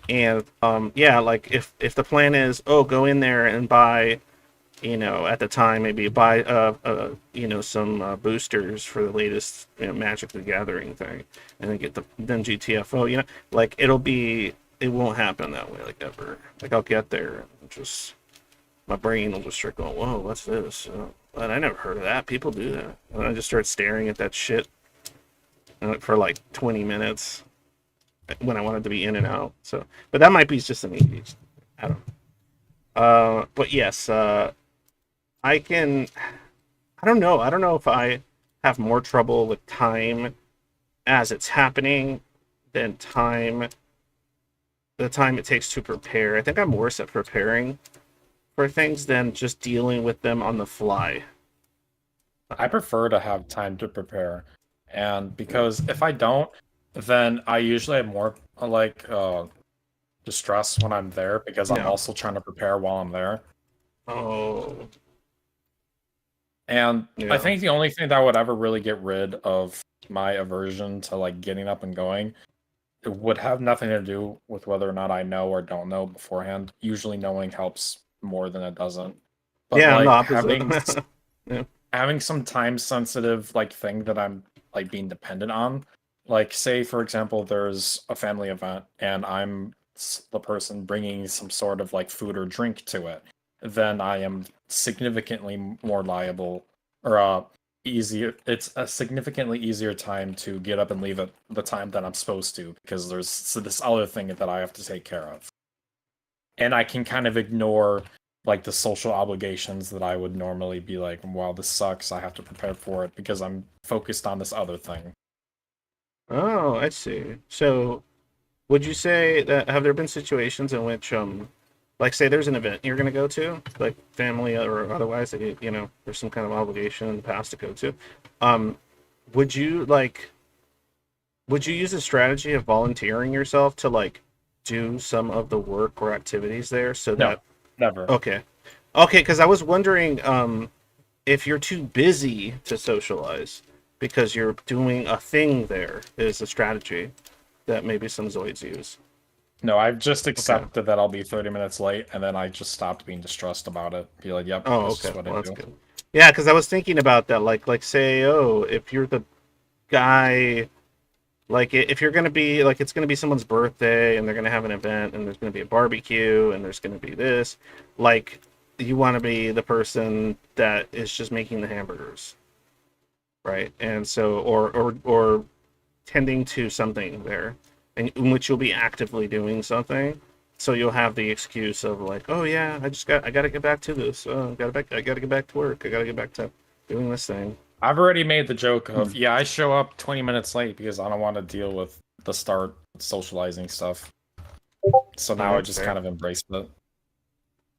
And like if the plan is, go in there and buy, at the time maybe buy some boosters for the latest Magic the Gathering thing, and then get then GTFO, like it'll be it won't happen that way, like, ever. Like, I'll get there and just my brain will just start going, "Whoa, what's this? But I never heard of that. People do that." And I just start staring at that shit for like 20 minutes when I wanted to be in and out. So, but that might be just an easy. I don't know. But yes, I can. I don't know. I don't know if I have more trouble with time as it's happening than the time it takes to prepare. I think I'm worse at preparing for things than just dealing with them on the fly. I prefer to have time to prepare, and because if I don't, then I usually have more distress when I'm there because I'm Yeah. also trying to prepare while I'm there. Oh, And yeah. I think the only thing that would ever really get rid of my aversion to like getting up and going, it would have nothing to do with whether or not I know or don't know beforehand. Usually knowing helps more than it doesn't. But Yeah, I'm the like opposite. Yeah. having some time sensitive like thing that I'm like being dependent on. Like say for example there's a family event and I'm the person bringing some sort of like food or drink to it, then I am significantly more liable or easier. It's a significantly easier time to get up and leave at the time that I'm supposed to because there's this other thing that I have to take care of. And I can kind of ignore like the social obligations that I would normally be like, wow, this sucks. I have to prepare for it because I'm focused on this other thing. Oh, I see. So, would you say that have there been situations in which, like, say there's an event you're going to go to, like family or otherwise, that there's some kind of obligation in the past to go to, um, would you like, would you use a strategy of volunteering yourself to like do some of the work or activities there so No, that never. okay, okay, because I was wondering, if you're too busy to socialize because you're doing a thing there is a strategy that maybe some Zoids use. No, I've just accepted that I'll be 30 minutes late, and then I just stopped being distressed about it. Be like, yep, Oh, this okay. is what Well, I that's do. good. Yeah, because I was thinking about that. Like, say, oh, if you're the guy, like, if you're gonna be like, it's gonna be someone's birthday, and they're gonna have an event, and there's gonna be a barbecue, and there's gonna be this, like, you want to be the person that is just making the hamburgers, right? And so, or tending to something there, in which you'll be actively doing something. So you'll have the excuse of like, oh yeah, I gotta get back to this. I gotta get back to work. I gotta get back to doing this thing. I've already made the joke of, yeah, I show up 20 minutes late because I don't want to deal with the start socializing stuff. So now I that's just fair. kind of embrace it.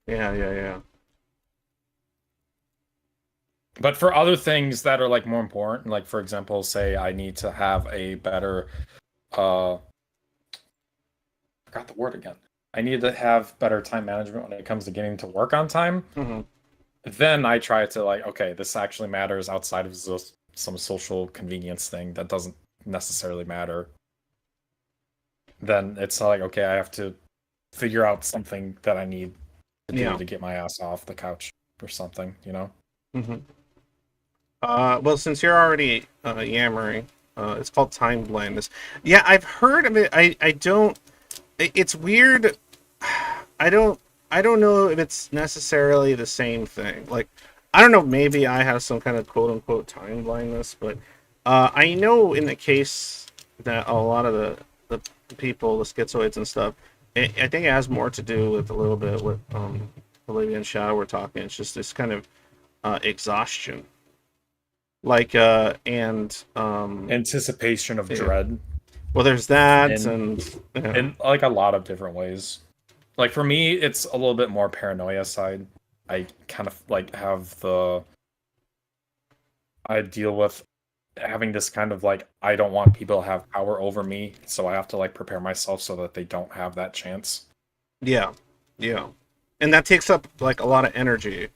Yeah. But for other things that are like more important, like for example, say I need to have a better I forgot the word again. I need to have better time management when it comes to getting to work on time. Hmm. Then I try to like, okay, this actually matters outside of some social convenience thing that doesn't necessarily matter. Then it's like, okay, I have to figure out something that I need to do Yeah. to get my ass off the couch or something, you know? Hmm. Well, since you're already yammering, it's called time blindness. Yeah, I've heard of it. I don't. It's weird. I don't. I don't know if it's necessarily the same thing. Like, I don't know. Maybe I have some kind of quote unquote time blindness, but I know in the case that a lot of the people, the schizoids and stuff, I think it has more to do with a little bit what Olivia and Shao were talking. It's just this kind of exhaustion, like and Anticipation of yeah. dread Well, there's that, in and yeah. in like a lot of different ways. Like for me, it's a little bit more paranoia side. I kind of like I deal with having this kind of like I don't want people to have power over me, so I have to like prepare myself so that they don't have that chance. Yeah, yeah, and that takes up like a lot of energy.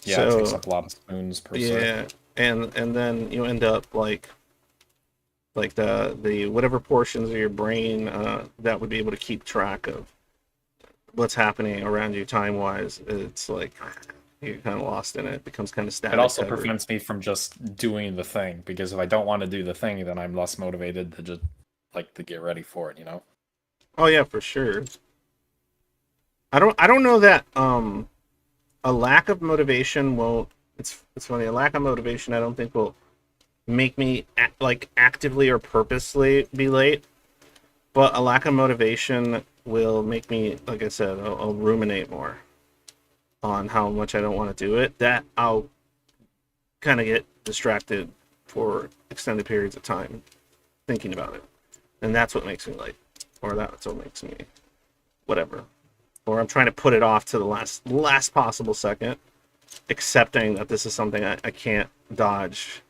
Yeah, it takes So up a lot of spoons per se. yeah, and then you end up like the whatever portions of your brain that would be able to keep track of what's happening around you time wise. It's like you're kind of lost in it. It becomes kind of static. It also covered. prevents me from just doing the thing because if I don't want to do the thing, then I'm less motivated to just like to get ready for it, you know? Oh yeah, for sure. I don't know that a lack of motivation won't. It's funny. A lack of motivation, I don't think will make me like actively or purposely be late. But a lack of motivation will make me, like I said, I'll ruminate more on how much I don't want to do it. That I'll kind of get distracted for extended periods of time thinking about it, and that's what makes me late, or that's what makes me whatever. Or I'm trying to put it off to the last possible second, accepting that this is something I can't dodge.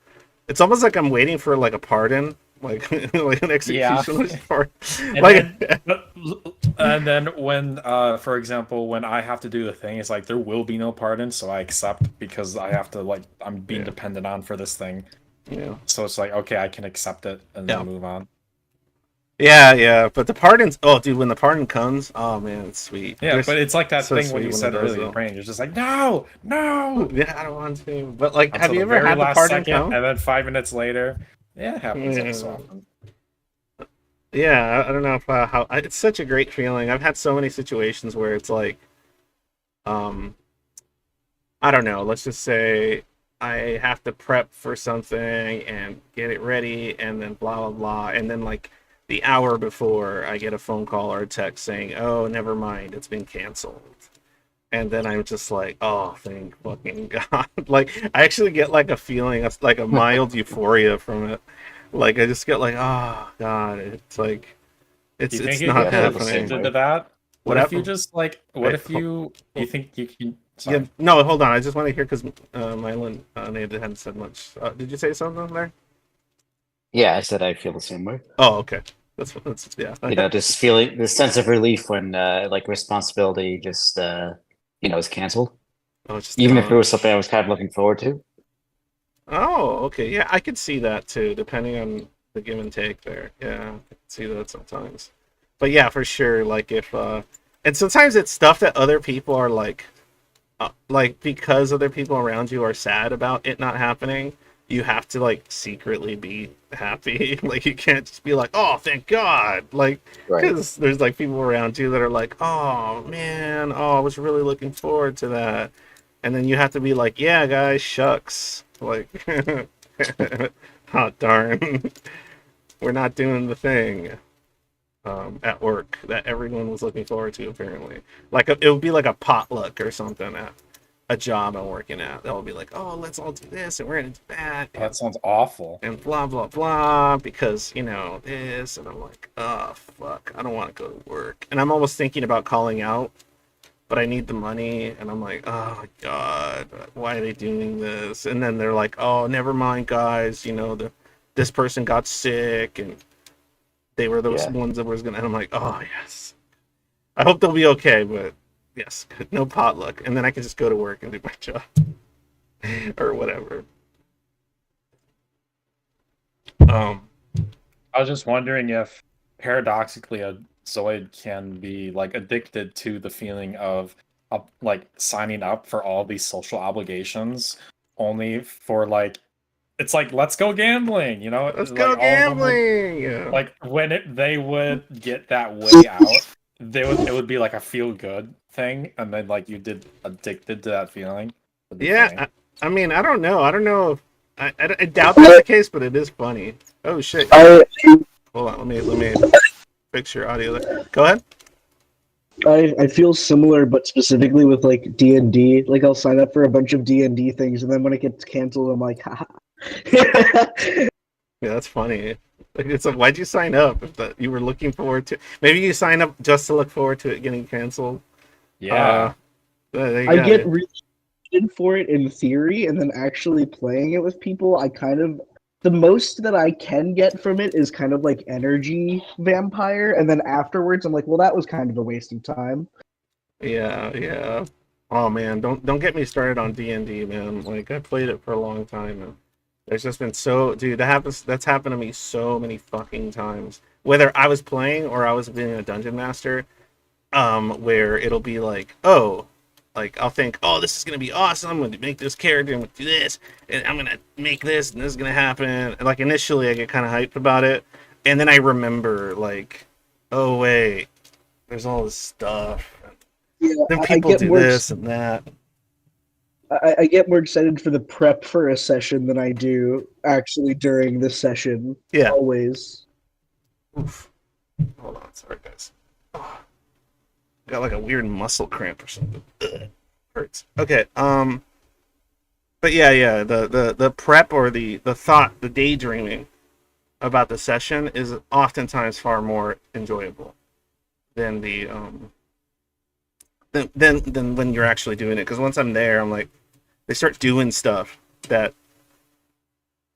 It's almost like I'm waiting for like a pardon, like like an executioner's pardon. And Like, then when, for example, when I have to do the thing, it's like there will be no pardon, so I accept because I have to like I'm being depended on for this thing. yeah, So it's like okay, I can accept it and then move on. yeah. But the pardons, oh, dude, when the pardon comes, oh man, it's sweet. Yeah, but it's like that so thing sweet when you when said it does, earlier, though. brain. You're just like, no. Yeah, I don't want to. But like, Until have you the ever very had the last pardon second, come? and then 5 minutes later, yeah, it happens every Yeah. so often. Yeah, I don't know if how it's such a great feeling. I've had so many situations where it's like, um, I don't know. Let's just say I have to prep for something and get it ready, and then blah blah blah, and then like the hour before, I get a phone call or a text saying, "Oh, never mind, it's been canceled." And then I'm just like, "Oh, thank fucking God!" Like I actually get like a feeling, like a mild euphoria from it. Like I just get like, "Oh God," it's like Do you it's think you not could feel get the same happening. addicted way. to that? What What if you happened? just like? What Wait, if you think you can? yeah, Sorry. no, hold on. I just want to hear because Mylan hadn't said much. Did you say something there? Yeah, I said I feel the same way. Oh, okay. That's yeah. You know, just feeling this sense of relief when like responsibility just is canceled. Oh, it's just Even if it gone. was something I was kind of looking forward to. Oh, okay. Yeah, I could see that too, depending on the give and take there. Yeah, I could see that sometimes. But yeah, for sure. Like if and sometimes it's stuff that other people are like because other people around you are sad about it not happening, you have to like secretly be happy. Like you can't just be like, "Oh, thank God!" Like Right. because there's like people around you that are like, "Oh man, oh, I was really looking forward to that," and then you have to be like, "Yeah, guys, shucks." Like, oh darn, we're not doing the thing at work that everyone was looking forward to. Apparently, like it would be like a potluck or something at a job I'm working at. They'll be like, "Oh, let's all do this, and we're gonna do that, That sounds awful. and blah blah blah," because this, and I'm like, "Oh fuck, I don't want to go to work," and I'm almost thinking about calling out, but I need the money, and I'm like, "Oh my God, why are they doing this?" And then they're like, "Oh, never mind, guys. This person got sick, and they were those Yeah. ones that was gonna." And I'm like, "Oh yes, I hope they'll be okay." But yes, no potluck, and then I can just go to work and do my job or whatever. Um, I was just wondering if paradoxically a Zoid can be like addicted to the feeling of like signing up for all these social obligations only for like it's like let's go gambling, let's like go all of them would gambling. Yeah. like when they would get that way out, it would be like a feel good thing, and then like you did addicted to that feeling. It'd be funny. Yeah, I mean, I don't know. I don't know if I doubt that's the case, but it is funny. Oh shit! I Hold on, let me fix your audio there. Go ahead. I feel similar, but specifically with like D&D. Like I'll sign up for a bunch of D&D things, and then when it gets canceled, I'm like, haha. Yeah, that's funny. Like, it's like, why'd you sign up if that you were looking forward to? Maybe you signed up just to look forward to it getting canceled. Yeah. There you I go. get really excited for it in theory, and then actually playing it with people, I kind of the most that I can get from it is kind of like energy vampire, and then afterwards, I'm like, well, that was kind of a waste of time. Yeah, yeah. Oh man, don't get me started on D&D, man. Like I played it for a long time, and there's just been dude, that's happened to me so many fucking times. Whether I was playing or I was being a dungeon master, where it'll be like, oh, like I'll think, oh, this is gonna be awesome. I'm gonna make this character, I'm gonna do this, and I'm gonna make this, and this is gonna happen. And like initially, I get kind of hyped about it, and then I remember like, oh wait, there's all this stuff. Yeah, Then I people get do more. this and that. I get more excited for the prep for a session than I do actually during the session. Yeah. Always. Oof. Hold on, sorry guys. Got like a weird muscle cramp or something. Ugh. Hurts. Okay. But yeah. The prep or the thought, the daydreaming about the session is oftentimes far more enjoyable than the than when you're actually doing it. Because once I'm there, I'm like, they start doing stuff that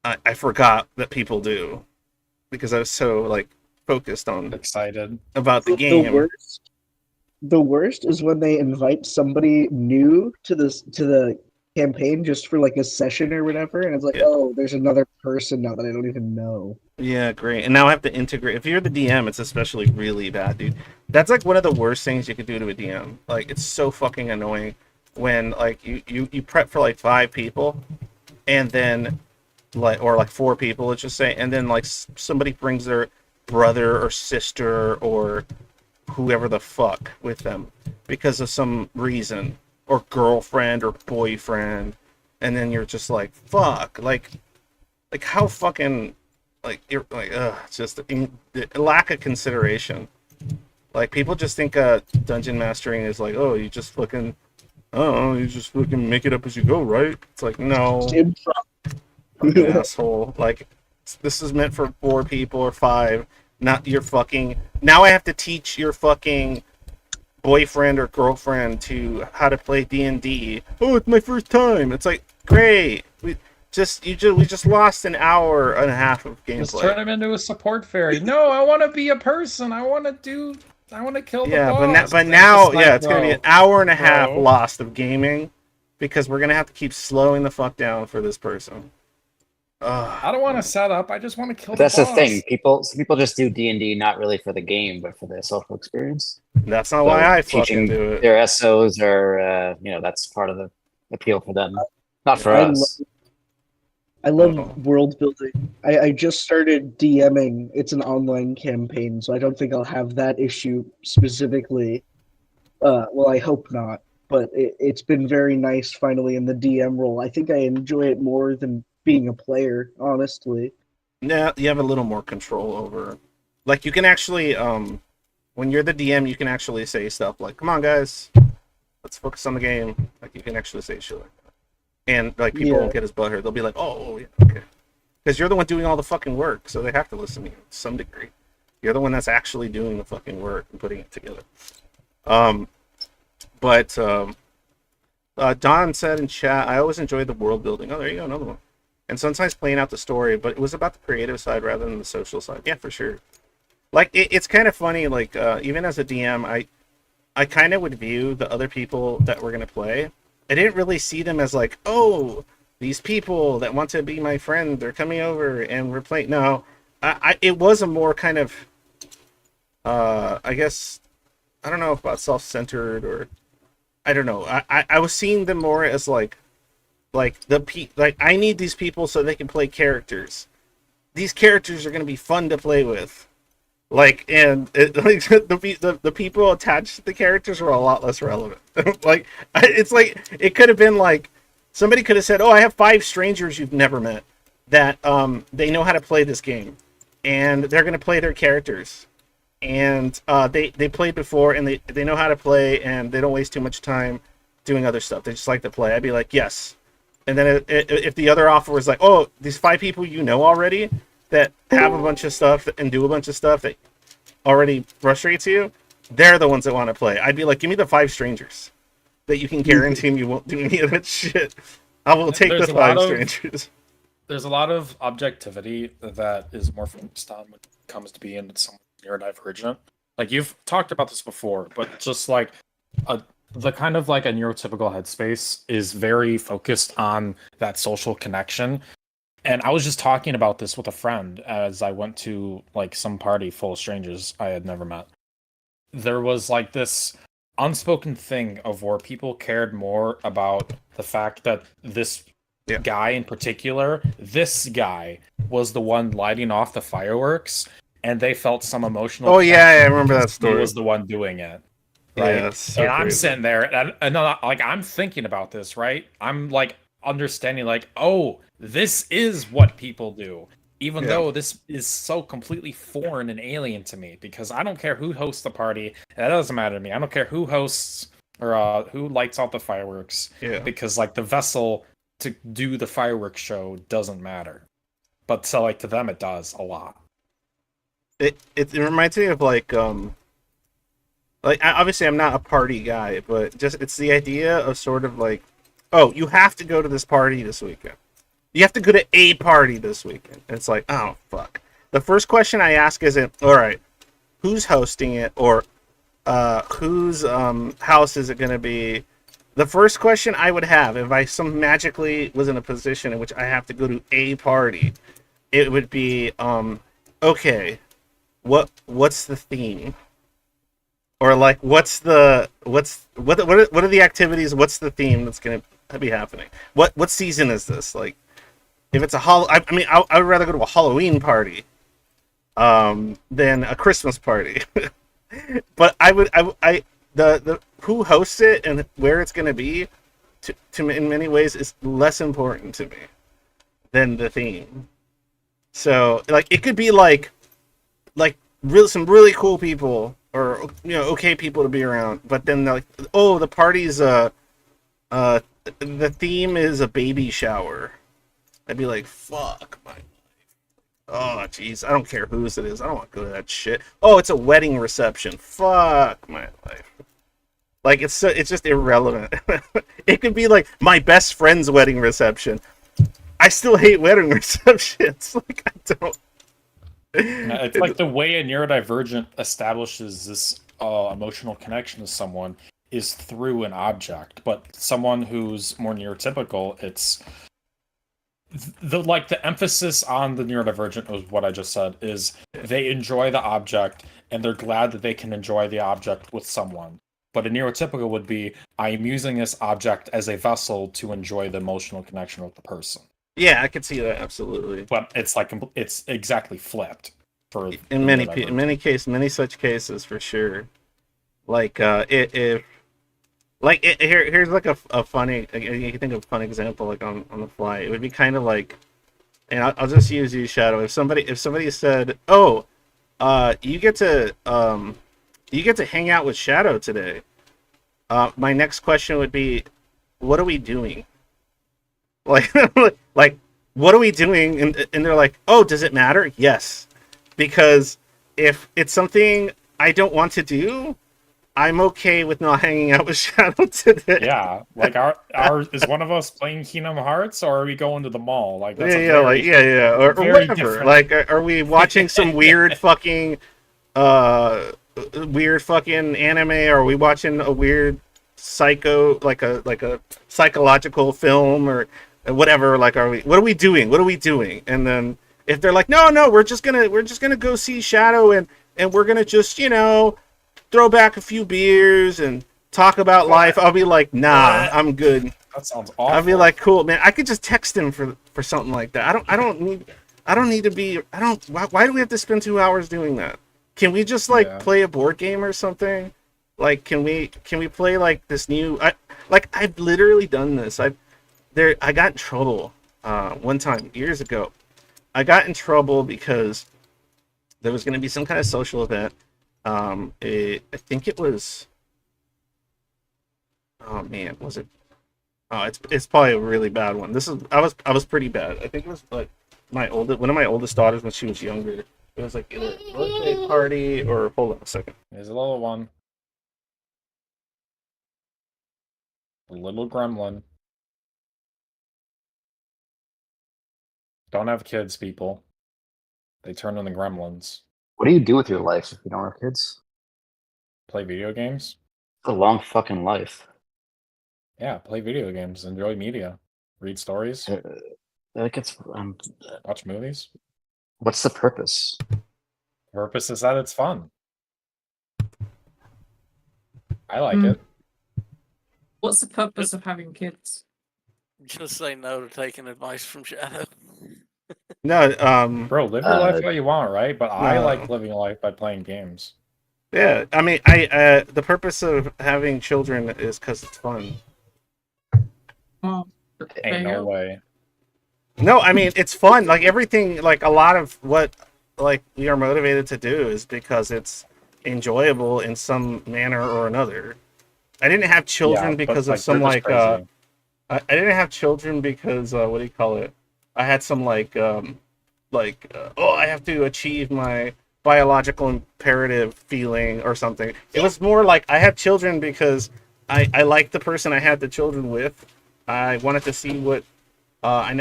I forgot that people do because I was so like focused on Excited. about the The game. worst is when they invite somebody new to the campaign just for like a session or whatever, and it's like, Yeah. oh, there's another person now that I don't even know. Yeah, great. And now I have to integrate. If you're the DM, it's especially really bad, dude. That's like one of the worst things you could do to a DM. Like, it's so fucking annoying when like you prep for like 5 people, and then like or like 4 people, let's just say, and then like somebody brings their brother or sister or whoever the fuck with them because of some reason, or girlfriend or boyfriend, and then you're just like, fuck, like how fucking like you're like it's just the lack of consideration. Like people just think dungeon mastering is like, oh, you just fucking you just fucking make it up as you go, right? It's like, no, fucking asshole. Like, this is meant for 4 people or 5, not your fucking. Now I have to teach your fucking boyfriend or girlfriend to how to play D&D. Oh, it's my first time. It's like, great. We just lost an hour and a half of gameplay. Just turn him into a support fairy. No, I want to be a person. I want to kill the boss. But now, like, it's gonna be an hour and a half bro. lost of gaming because we're gonna have to keep slowing the fuck down for this person. I don't want to set up. I just want to kill But that's the the boss. thing. Some people just do D&D not really for the game, but for the social experience. That's not why I fucking Teaching do it. their SOs are, that's part of the appeal for them. Not for us. I love world building. I just started DMing. It's an online campaign, so I don't think I'll have that issue specifically. Well, I hope not. But it's been very nice finally in the DM role. I think I enjoy it more than being a player, honestly. Yeah, you have a little more control over. Like, you can actually, when you're the DM, you can actually say stuff like, "Come on, guys, let's focus on the game." Like, you can actually say shit like that, and like people won't get as butthurt. They'll be like, "Oh, yeah, okay," because you're the one doing all the fucking work, so they have to listen to you to some degree. You're the one that's actually doing the fucking work and putting it together. But Don said in chat, I always enjoyed the world building. Oh, there you go, another one. And sometimes playing out the story, but it was about the creative side rather than the social side. Yeah, for sure. Like, it's kind of funny, like, even as a DM, I kind of would view the other people that we're going to play. I didn't really see them as like, oh, these people that want to be my friend, they're coming over and we're playing. No, it was a more kind of, I guess, I don't know about self-centered or, I don't know. I was seeing them more as like I need these people so they can play characters. These characters are going to be fun to play with. Like, and the people attached to the characters were a lot less relevant. Like, it's like, it could have been like, somebody could have said, oh, I have 5 strangers you've never met that they know how to play this game. And they're going to play their characters. And they played before, and they know how to play, and they don't waste too much time doing other stuff. They just like to play. I'd be like, yes. And then if the other offer was like, oh, these 5 people you know already that have a bunch of stuff and do a bunch of stuff that already frustrates you, they're the ones that want to play. I'd be like, give me the 5 strangers that you can guarantee me won't do any of that shit. I will take the 5 strangers. There's a lot of objectivity that is more focused on when it comes to being someone neurodivergent. Like, you've talked about this before, but just like the kind of like a neurotypical headspace is very focused on that social connection. And I was just talking about this with a friend as I went to like some party full of strangers I had never met. There was like this unspoken thing of where people cared more about the fact that this guy in particular, this guy was the one lighting off the fireworks. and they felt some emotional. Oh yeah, I remember that He story. was the one doing it, right? Yeah, it's so and I'm crazy. sitting there, and like I'm thinking about this, right? I'm like understanding, like, oh, this is what people do, even Yeah. though this is so completely foreign and alien to me. Because I don't care who hosts the party; that doesn't matter to me. I don't care who hosts or who lights out the fireworks. Yeah. Because like the vessel to do the fireworks show doesn't matter, but so like to them it does a lot. It reminds me of like obviously I'm not a party guy, but just it's the idea of sort of like, oh, you have to go to this party this weekend. You have to go to a party this weekend. And it's like, oh fuck. The first question I ask isn't, all right, who's hosting it, or whose house is it going to be? The first question I would have if I some magically was in a position in which I have to go to a party, it would be okay, what's the theme? Or like what are the activities? What's the theme that's going to be happening? What season is this? Like, if it's I would rather go to a Halloween party than a Christmas party. But the who hosts it and where it's going to be, to in many ways is less important to me than the theme. So like it could be like some really cool people, or okay people to be around, but then like, oh, the party's the theme is a baby shower. I'd be like, fuck my life. Oh jeez, I don't care whose it is. I don't want to go to that shit. Oh, it's a wedding reception. Fuck my life. Like it's just irrelevant. It could be like my best friend's wedding reception. I still hate wedding receptions. Like I don't. It's like the way a neurodivergent establishes this emotional connection to someone is through an object, but someone who's more neurotypical, it's the emphasis on the neurodivergent was what I just said, is they enjoy the object and they're glad that they can enjoy the object with someone. But a neurotypical would be, I am using this object as a vessel to enjoy the emotional connection with the person. Yeah, I could see that absolutely. But it's like it's exactly flipped for in many such cases for sure. Like here's like a funny, you can think of a fun example like on the fly. It would be kind of like, and I'll just use you, Shadow. If somebody said, oh, you get to hang out with Shadow today. My next question would be, what are we doing? Like, like, what are we doing? And they're like, oh, does it matter? Yes. Because if it's something I don't want to do, I'm okay with not hanging out with Shadow today. Yeah. Like, is one of us playing Kingdom Hearts, or are we going to the mall? Like, that's or whatever. different. Like, are we watching some weird fucking anime? Or are we watching a weird like a psychological film or whatever? Like, what are we doing? And then if they're like, no, we're just gonna go see Shadow, and we're gonna just throw back a few beers and talk about life, I'll be like, nah, I'm good. That sounds awful. I'll be like, cool, man. I could just text him for something like that. I don't need to be. Why do we have to spend 2 hours doing that? Can we just play a board game or something? Like, can we play like this new? I've literally done this. I got in trouble one time years ago. I got in trouble because there was going to be some kind of social event. I think it was. Oh man, was it? Oh, it's probably a really bad one. I was pretty bad. I think it was like one of my oldest daughters when she was younger. It was like either a birthday party or, hold on a second. There's a little one. A little gremlin. Don't have kids, people. They turn into gremlins. What do you do with your life if you don't have kids? Play video games? It's a long fucking life. Yeah, play video games, enjoy media, read stories, Like it's watch movies. What's the purpose? The purpose is that it's fun. I like it. What's the purpose of having kids? Just say no to taking advice from Shadow. No, Bro, live your life how you want, right? But I no. like living life by playing games. Yeah, I mean, I the purpose of having children is because it's fun. Well, there Ain't you no go. way. No, I mean it's fun. Like everything, like a lot of what like we are motivated to do is because it's enjoyable in some manner or another. I didn't have Yeah, children but because of like they're some just like crazy. I didn't have children because what do you call it? I had some oh, I have to achieve my biological imperative feeling or something. It was more like I had children because I liked the person I had the children with. I wanted to see what I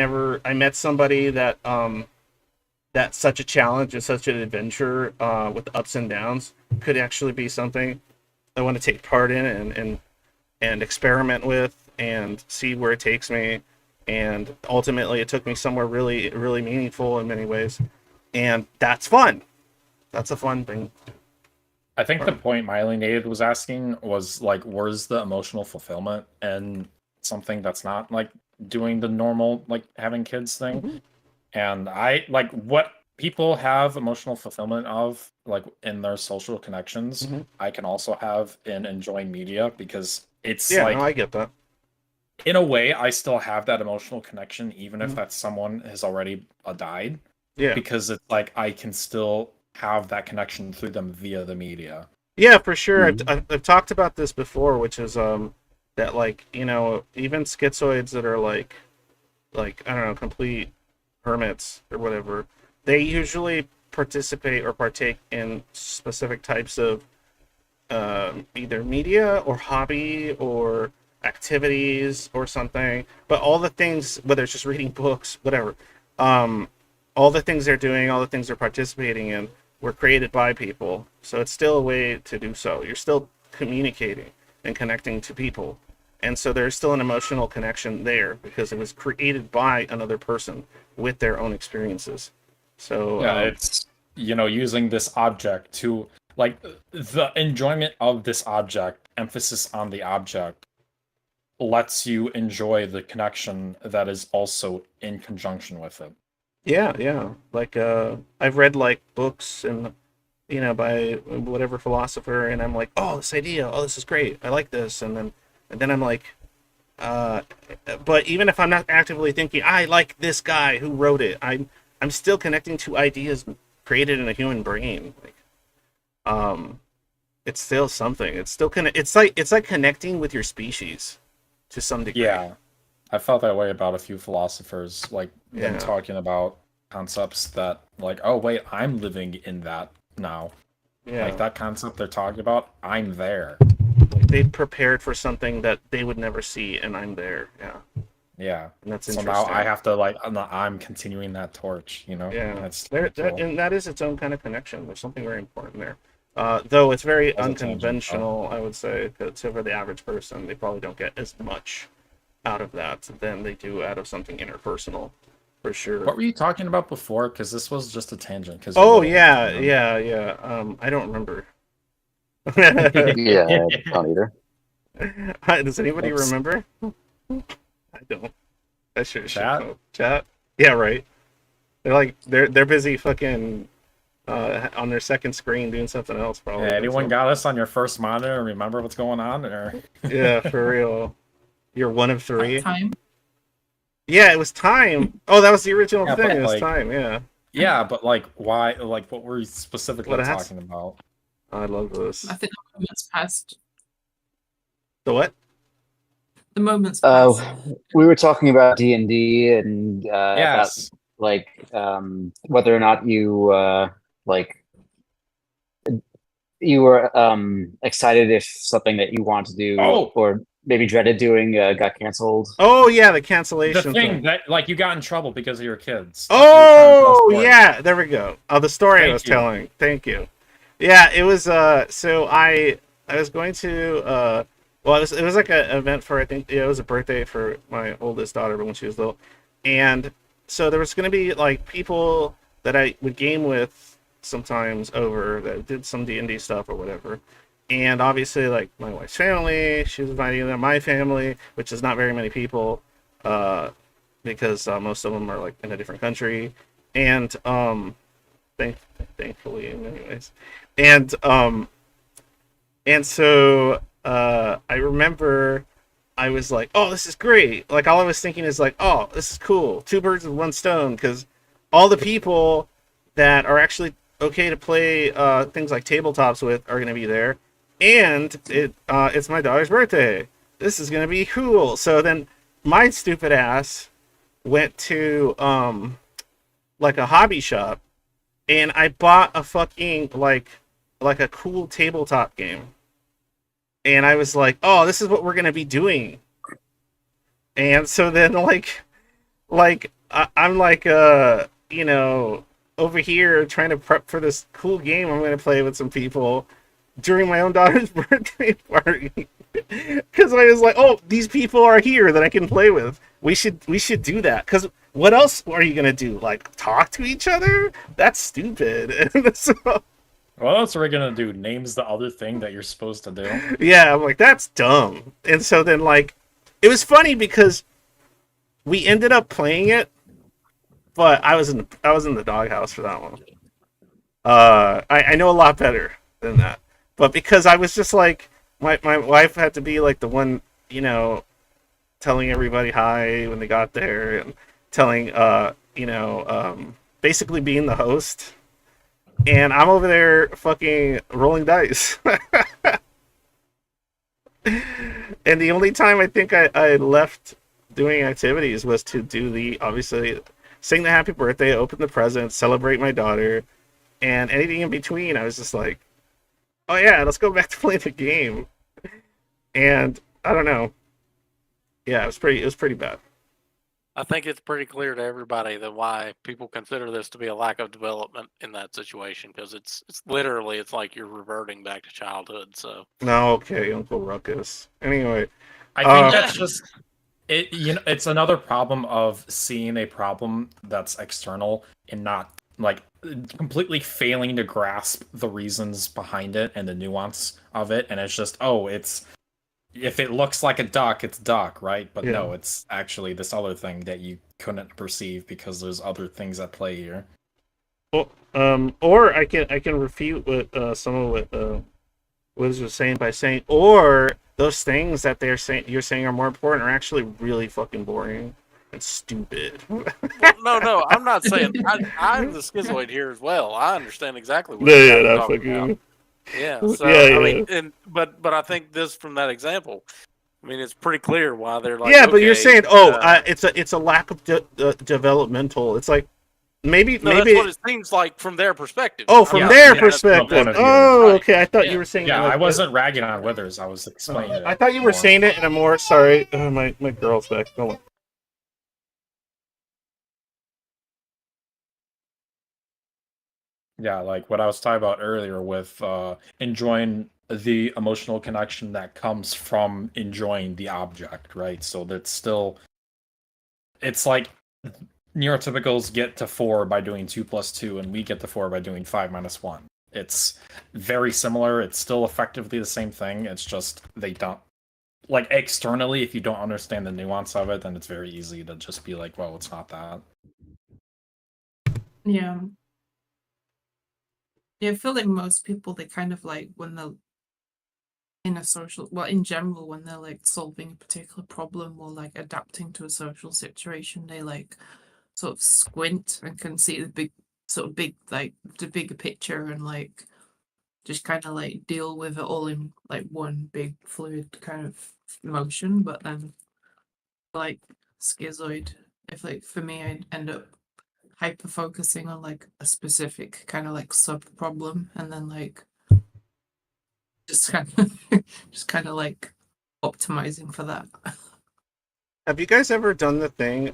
met somebody that that's such a challenge and such an adventure with the ups and downs could actually be something I want to take part in and experiment with and see where it takes me. And ultimately, it took me somewhere really, really meaningful in many ways. And that's fun. That's a fun thing. I think the point Myelinated was asking was like, where's the emotional fulfillment and something that's not like doing the normal like having kids thing. Mhm. And I like what people have emotional fulfillment of like in their social connections. Mhm. I can also have in enjoying media because it's Yeah, like no, I get that. in a way I still have that emotional connection even if Mhm. that someone has already died Yeah. because it's like I can still have that connection through them via the media. Yeah, for sure. Mhm. I've talked about this before, which is that like even schizoids that are like I don't know complete hermits or whatever, they usually participate or partake in specific types of either media or hobby or activities or something. But all the things, whether it's just reading books, whatever, um, all the things they're doing, all the things they're participating in, were created by people. So it's still a way to do so. You're still communicating and connecting to people. And so there's still an emotional connection there because it was created by another person with their own experiences. So Yeah, it's using this object to like the enjoyment of this object, emphasis on the object lets you enjoy the connection that is also in conjunction with it. yeah, yeah. Like I've read like books and by whatever philosopher and I'm like, "Oh, this idea. Oh, this is great. I like this." And then I'm like uh but even if I'm not actively thinking, "I like this guy who wrote it." I'm still connecting to ideas created in a human brain. Like um it's still something. It's still it's like connecting with your species to some degree. Yeah, I felt that way about a few philosophers, like them Yeah. talking about concepts that like, oh wait, I'm living in that now. Like Yeah. that concept they're talking about, I'm there. Like they prepared for something that they would never see and I'm there. Yeah. Yeah. And that's So now I interesting. have to like I'm continuing that torch. Yeah, That's there, that, cool. and that is its own kind of connection. There's something very important there. Though it's very As a tangent. unconventional, I would say, to for the average person, they probably don't get as much out of that than they do out of something interpersonal, for sure. What were you talking about before? Because this was just a tangent. Because Oh yeah, yeah, yeah. I don't remember. Yeah, I don't either. Does anybody Oops. remember? I don't. I sure should Chat? know. Chat. Yeah, right. They're busy fucking on their second screen doing something else probably. Hey, anyone So- got us on your first monitor and remember what's going on? Or Yeah, for real. You're one of three. Time. Yeah, it was time. Oh, that was the original Yeah, thing. but, It was like- time. Yeah. yeah, but like why? Like what were you specifically What it has- talking about? I love this. I think the moment's passed. The what? The moment's passed. We were talking about D&D and about Yes. like whether or not you like you were excited if something that you want to do Oh! or maybe dreaded doing got canceled. Oh yeah, the The cancellation thing that like you got in trouble because of your kids. Oh yeah, there we go. Oh, the story I Thank was you. telling. Thank you. Yeah, it was. So I was going to. Well, it was like an event for I think it was a birthday for my oldest daughter, but when she was little, and so there was going to be like people that I would game with sometimes over that did some D&D stuff or whatever. And obviously, like my wife's family, she was inviting them, my family, which is not very many people, because most of them are like in a different country. and thankfully, anyways, and so I remember I was like, oh, this is great. Like, all I was thinking is like, oh, this is cool. Two birds with one stone, because all the people that are actually okay to play things like tabletops with are going to be there, and it's my daughter's birthday. This is going to be cool. So then my stupid ass went to like a hobby shop, and I bought a fucking like a cool tabletop game. And I was like, oh, this is what we're going to be doing. And so then I'm like, you know, over here trying to prep for this cool game I'm going to play with some people during my own daughter's birthday party. Because I was like, oh, these people are here that I can play with. We should do that. Because what else are you going to do? Like, talk to each other? That's stupid. So, What else are we gonna do? Names the other thing that you're supposed to do? yeah, I'm like, that's dumb. And so then, like, it was funny because we ended up playing it, but I was in the doghouse for that one. I know a lot better than that, but because I was just like, my wife had to be like the one, you know, telling everybody hi when they got there, and telling, you know, basically being the host. And I'm over there fucking rolling dice. And the only time I think I left doing activities was to do obviously, sing the happy birthday, open the presents, celebrate my daughter, and anything in between, I was just like, oh yeah, let's go back to playing the game. And I don't know. Yeah, it was pretty bad. I think it's pretty clear to everybody that why people consider this to be a lack of development in that situation, because it's literally, it's like you're reverting back to childhood. So No, okay, Uncle Ruckus. Anyway, I think that's just it. You know, it's another problem of seeing a problem that's external and not like completely failing to grasp the reasons behind it and the nuance of it, and it's just, oh, it's. If it looks like a duck, it's duck, right? But Yeah. no, it's actually this other thing that you couldn't perceive because there's other things at play here. well, or I can refute what some of what Wiz was saying by saying, or those things that you're saying are more important are actually really fucking boring and stupid. well, no, I'm not saying I'm the schizoid here as well. I understand exactly what Yeah, you're yeah, that talking fucking. about. Yeah, so Yeah, I mean, but I think this from that example, I mean, it's pretty clear why they're like. Yeah, but you're okay, saying, it's a lack of developmental. It's like maybe no, that's what it seems like from their perspective. Oh, from Yeah, their yeah, perspective. point of view. Oh, Right. okay. I thought Yeah. you were saying. Yeah, it like I wasn't ragging on Withers. I was explaining it. I thought you were more. saying it in a more. Sorry, my girl's back. Hold on. Yeah, like what I was talking about earlier with enjoying the emotional connection that comes from enjoying the object, right? So that's still, it's like neurotypicals get to 4 by doing 2 plus 2, and we get to 4 by doing 5 minus 1. It's very similar. It's still effectively the same thing. It's just they don't, like, externally, if you don't understand the nuance of it, then it's very easy to just be like, well, it's not that. Yeah. Yeah, I feel like most people, they kind of like when they're in a social, well, in general, when they're like solving a particular problem or like adapting to a social situation, they like sort of squint and can see the big, like the bigger picture and like just kind of like deal with it all in like one big fluid kind of motion. But then, like schizoid, if like for me, I'd end up hyper focusing on like a specific kind of like sub problem and then like just kind of like optimizing for that. Have you guys ever done the thing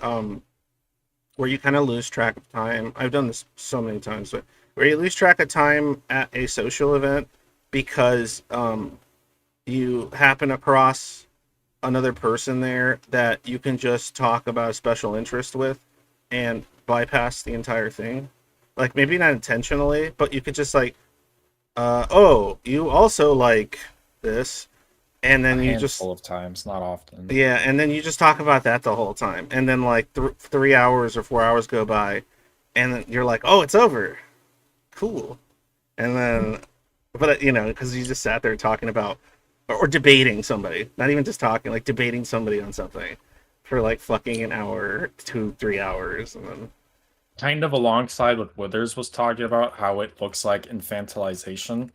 where you kind of lose track of time? I've done this so many times, but where you lose track of time at a social event because you happen across another person there that you can just talk about a special interest with and bypass the entire thing. Like, maybe not intentionally, but you could just like, oh, you also like this, and then A you just handful of times, not often. yeah, and then you just talk about that the whole time, and then like 3 hours or 4 hours go by, and then you're like, oh, it's over, cool, and then, but you know, because you just sat there talking about or debating somebody, not even just talking, like debating somebody on something for like fucking an hour, 2-3 hours, and then Kind of alongside what Withers was talking about, how it looks like infantilization,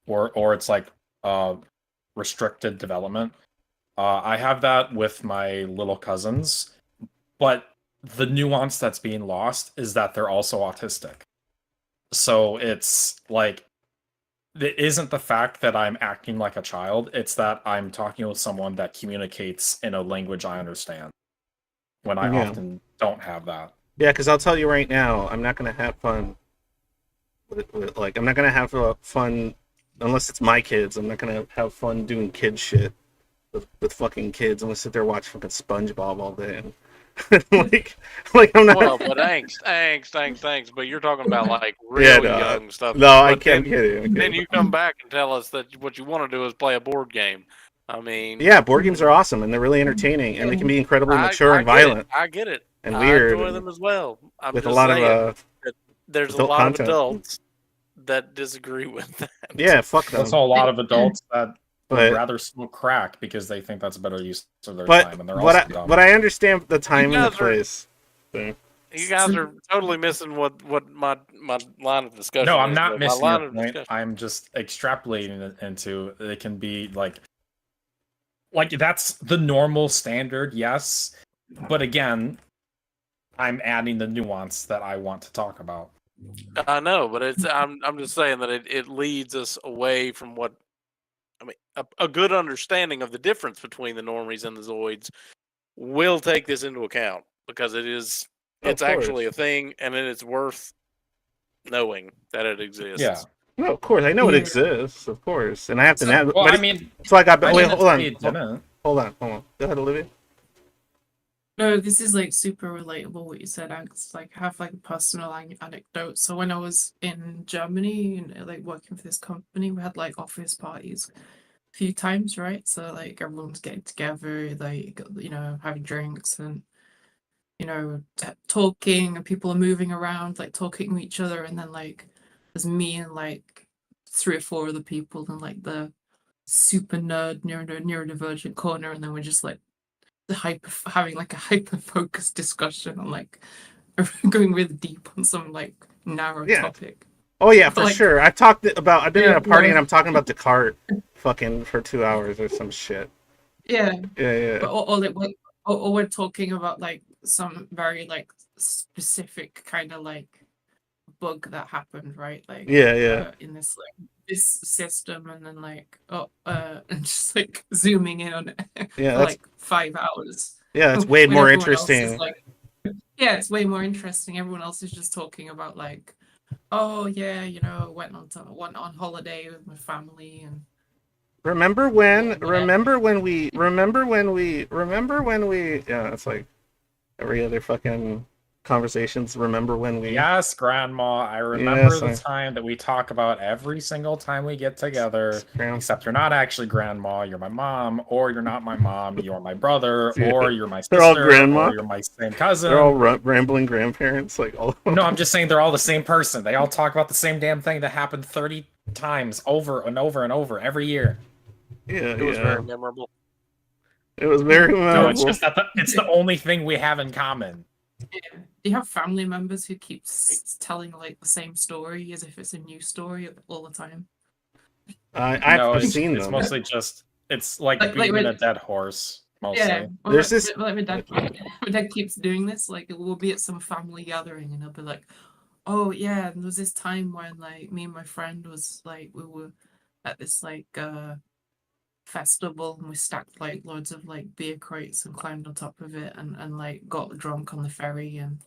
or it's like restricted development. I have that with my little cousins, but the nuance that's being lost is that they're also autistic. So it's like, it isn't the fact that I'm acting like a child, it's that I'm talking with someone that communicates in a language I understand, when I Yeah. often don't have that. yeah, because I'll tell you right now, I'm not gonna have fun. Like, I'm not gonna have fun unless it's my kids. I'm not gonna have fun doing kid shit with fucking kids. I'm gonna sit there and watch fucking SpongeBob all day. And like I'm not. Well, but angst. But you're talking about like Yeah, really no, young stuff. No, I But can't then- get it. Then you come back and tell us that what you want to do is play a board game. I mean, Yeah, board games are awesome and they're really entertaining and they can be incredibly mature and get it. violent I get it. and I weird enjoy and them as well. I'm with a just lot saying, of there's a adult lot content. of adults that disagree with that. yeah, fuck them. There's a lot of adults that would But- rather smoke crack because they think that's a better use of their time, and they're But also dumb. but I understand the time and the guys are- place. So, You guys are totally missing what my line of discussion. No, I'm is, not though. My missing line your of point. discussion- I'm just extrapolating it into it can be like that's the normal standard, yes. But again, I'm adding the nuance that I want to talk about. I know, but I'm just saying that it leads us away from what I mean. A good understanding of the difference between the normies and the zoids will take this into account because it's actually a thing, and it is worth knowing that it exists. Yeah. no, of course I know it Yeah. exists, of course, and I have to. Well, I mean, so I got. I Wait, didn't hold say it on. didn't. Hold on. Go ahead, Olivia. No, this is like super relatable what you said, Angst. Like, I have like a personal anecdote. So when I was in Germany and like working for this company, we had like office parties a few times, right? So like everyone's getting together, like having drinks and talking, and people are moving around, like talking to each other, and then like there's me and like 3 or 4 other people in like the super nerd neurodivergent corner, and then we're just like having like a hyper focused discussion on like going really deep on some like narrow Yeah. topic. Oh yeah, for Like- sure. I've been Yeah, at a party no. and I'm talking about Descartes, fucking for 2 hours or some shit. Yeah, Yeah. but or we're talking about like some very like specific kind of like bug that happened, right? Like Yeah. in this system, and then like and just like zooming in on it Yeah, for that's like 5 hours. yeah, that's way when more everyone else is, interesting. like, yeah, it's way more interesting. Everyone else is just talking about like, oh yeah, went on holiday with my family, and Remember when? Yeah. Remember when we? Yeah, it's like every other fucking conversations. Remember when we? Yes, Grandma. I remember Yes, the time that we talk about every single time we get together. Except you're not actually Grandma. You're my mom, or you're not my mom. You're my brother, Yeah. or you're my sister, They're all grandma. or you're my same cousin. They're all rambling grandparents, like all. No, I'm just saying they're all the same person. They all talk about the same damn thing that happened 30 times over and over and over every year. Yeah, It was very memorable. It was very No, memorable. it's just that it's the only thing we have in common. yeah. Do you have family members who keep telling like the same story as if it's a new story all the time? I've it's, seen it's them. mostly just it's like Like beating when- a dead horse. Mostly. Yeah, well, There's this- my dad keeps doing this. Like, we'll be at some family gathering, and he'll be like, "Oh yeah, and there was this time when like me and my friend was like we were at this like festival, and we stacked like loads of like beer crates and climbed on top of it, and like got drunk on the ferry, and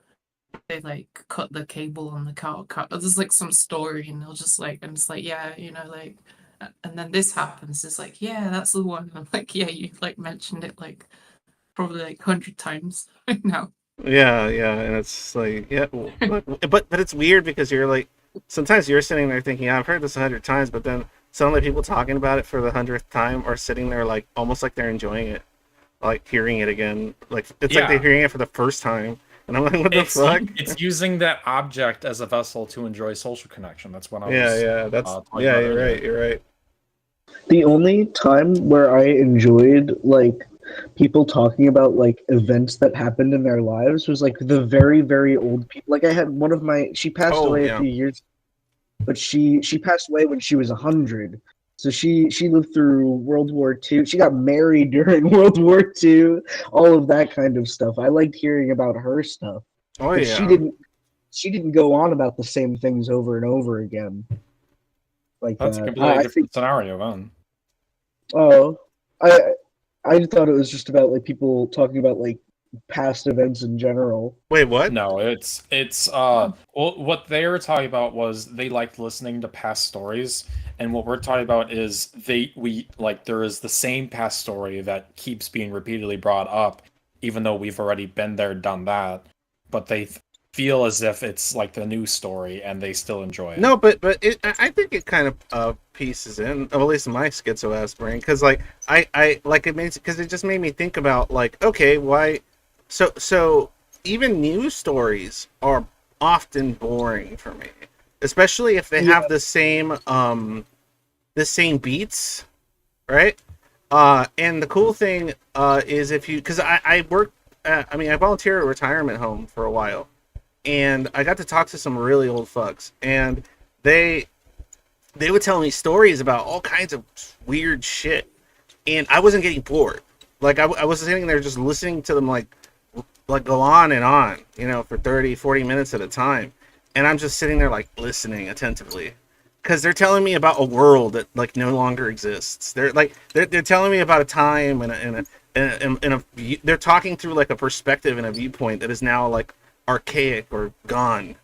they like cut the cable on the car. There's like some story, and they'll just like, and it's like, yeah, like." And then this happens. It's like, yeah, that's the one. I'm like, yeah, you like mentioned it like probably like 100 times now. Yeah, and it's like, yeah, but it's weird because you're like, sometimes you're sitting there thinking, I've heard this 100 times, but then suddenly people talking about it for the 100th time are sitting there like almost like they're enjoying it, like hearing it again, like it's like they're hearing it for the first time, And I'm like, what the fuck? It's using that object as a vessel to enjoy social connection. That's what I was. You're earlier. right. You're right. The only time where I enjoyed like people talking about like events that happened in their lives was like the very, very old people. Like I had one of my she passed away a few years, but she passed away when she was 100. So she lived through World War II. She got married during World War II, all of that kind of stuff. I liked hearing about her stuff. Oh But yeah. she didn't go on about the same things over and over again. Like That's a that. completely I different think scenario then. Oh, I thought it was just about like people talking about like past events in general. Wait, what? No, it's well, what they were talking about was they liked listening to past stories, and what we're talking about is we like there is the same past story that keeps being repeatedly brought up, even though we've already been there, done that, but they feel as if it's like the new story and they still enjoy it. No, but I think it kind of pieces in, or at least in my schizo ass brain, because like I like it makes because it just made me think about like, okay, why so even news stories are often boring for me, especially if they have the same beats, right? And the cool thing is if you, because I work I volunteer at a retirement home for a while, and I got to talk to some really old fucks, and they would tell me stories about all kinds of weird shit, and I wasn't getting bored. Like I was sitting there just listening to them like go on and on, you know, for 30-40 minutes at a time, and I'm just sitting there like listening attentively, because they're telling me about a world that like no longer exists. They're telling me about a time and they're talking through like a perspective and a viewpoint that is now like archaic or gone.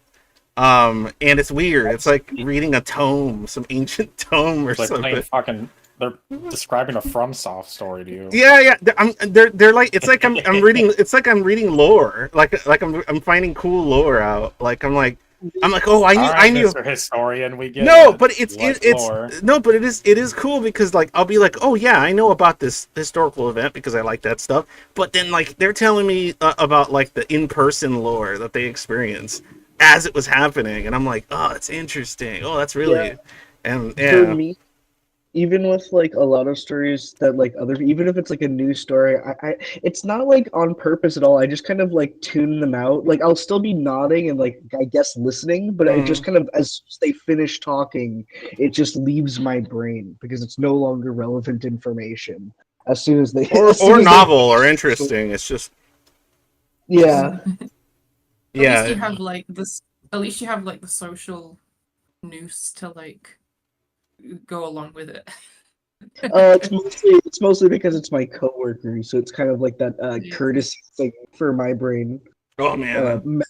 And it's weird. It's like reading a tome, some ancient tome or something. They're describing a FromSoft story to you. Yeah. They're like, it's like I'm reading. It's like I'm reading lore. Like I'm finding cool lore out. Like I'm like, oh, I knew. Mr. Historian, we get no, it. but it is cool because like I'll be like, oh yeah, I know about this historical event because I like that stuff. But then like they're telling me about like the in-person lore that they experienced as it was happening, and I'm like, oh, it's interesting. Oh, that's really, and yeah. For me, even with like a lot of stories that like even if it's like a news story, I it's not like on purpose at all. I just kind of like tune them out. Like I'll still be nodding and like I guess listening, but I just kind of as soon as they finish talking, it just leaves my brain because it's no longer relevant information. As soon as they or novel or interesting, it's just yeah. At least you have like this. At least you have like the social news to like go along with it. It's mostly because it's my coworker, so it's kind of like that courtesy thing for my brain. Oh man,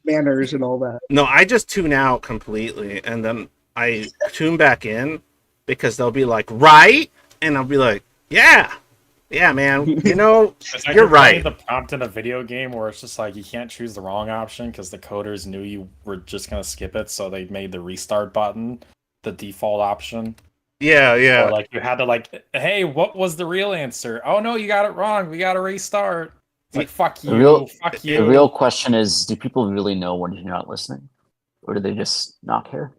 manners and all that. No, I just tune out completely, and then I tune back in because they'll be like, right, and I'll be like, yeah, man, you know, it's like you're right. The prompt in a video game where it's just like you can't choose the wrong option because the coders knew you were just gonna skip it, so they made the restart button the default option. Yeah. Or like you had to like, hey, what was the real answer? Oh no, you got it wrong. We got to restart. It's like fuck you, fuck you. The real question is, do people really know when you're not listening, or do they just not care?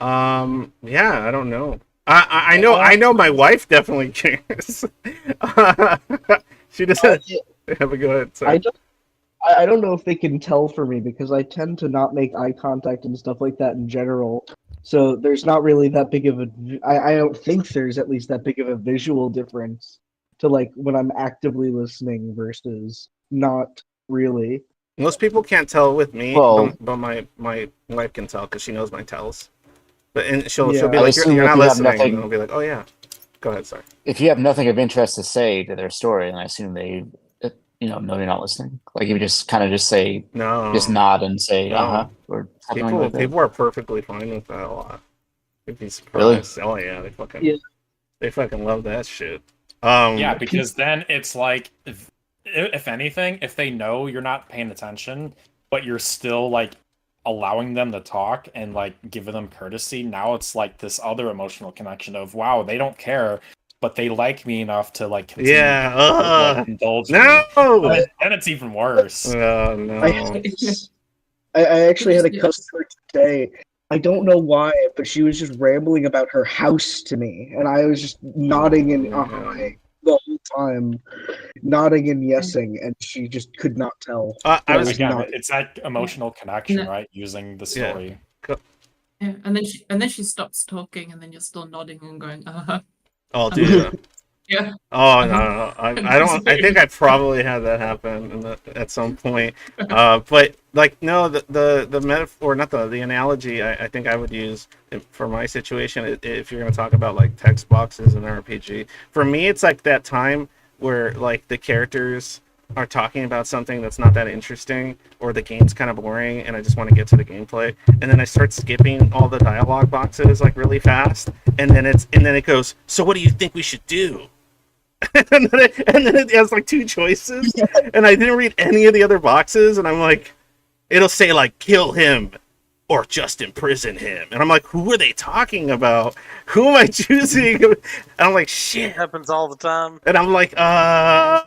Yeah, I don't know. I know my wife definitely cares. She doesn't. Yeah, but go ahead. Sorry. I don't know if they can tell for me because I tend to not make eye contact and stuff like that in general. So there's not really that big of a. I don't think there's at least that big of a visual difference to like when I'm actively listening versus not really. Most people can't tell with me, well, but my wife can tell because she knows my tells. But she'll be like, you're not listening, and I'll be like, oh yeah. Go ahead, sorry. If you have nothing of interest to say to their story, and I assume they, know you're not listening. Like you just kind of just say, no, just nod and say, or people. Like people are perfectly fine with that a lot. You'd be surprised. Really? Oh yeah, they fucking love that shit. Yeah, because then it's like, if anything, if they know you're not paying attention, but you're still like allowing them to talk and like giving them courtesy, now it's like this other emotional connection of wow, they don't care but they like me enough to like continue Yeah. to, like, indulge me. No. And it's even worse. Oh no. I actually had a Yes. customer today. I don't know why, but she was just rambling about her house to me, and I was just nodding and ahhing the whole time, nodding and yesing, and she just could not tell. I was Again, not. it's that emotional connection, No. right? Using the Yeah. story. Yeah, and then she stops talking, and then you're still nodding and going, Oh, dude. yeah. Oh no, I don't. I think I probably had that happen at some point. But like, no, the metaphor, not the analogy. I think I would use for my situation, if you're going to talk about like text boxes in an RPG. For me, it's like that time where like the characters are talking about something that's not that interesting, or the game's kind of boring, and I just want to get to the gameplay, and then I start skipping all the dialogue boxes like really fast, and then it goes. So what do you think we should do? and then it has like two choices, and I didn't read any of the other boxes, and I'm like, it'll say like kill him or just imprison him, and I'm like, who are they talking about? Who am I choosing? And I'm like, shit. It happens all the time. And I'm like, that's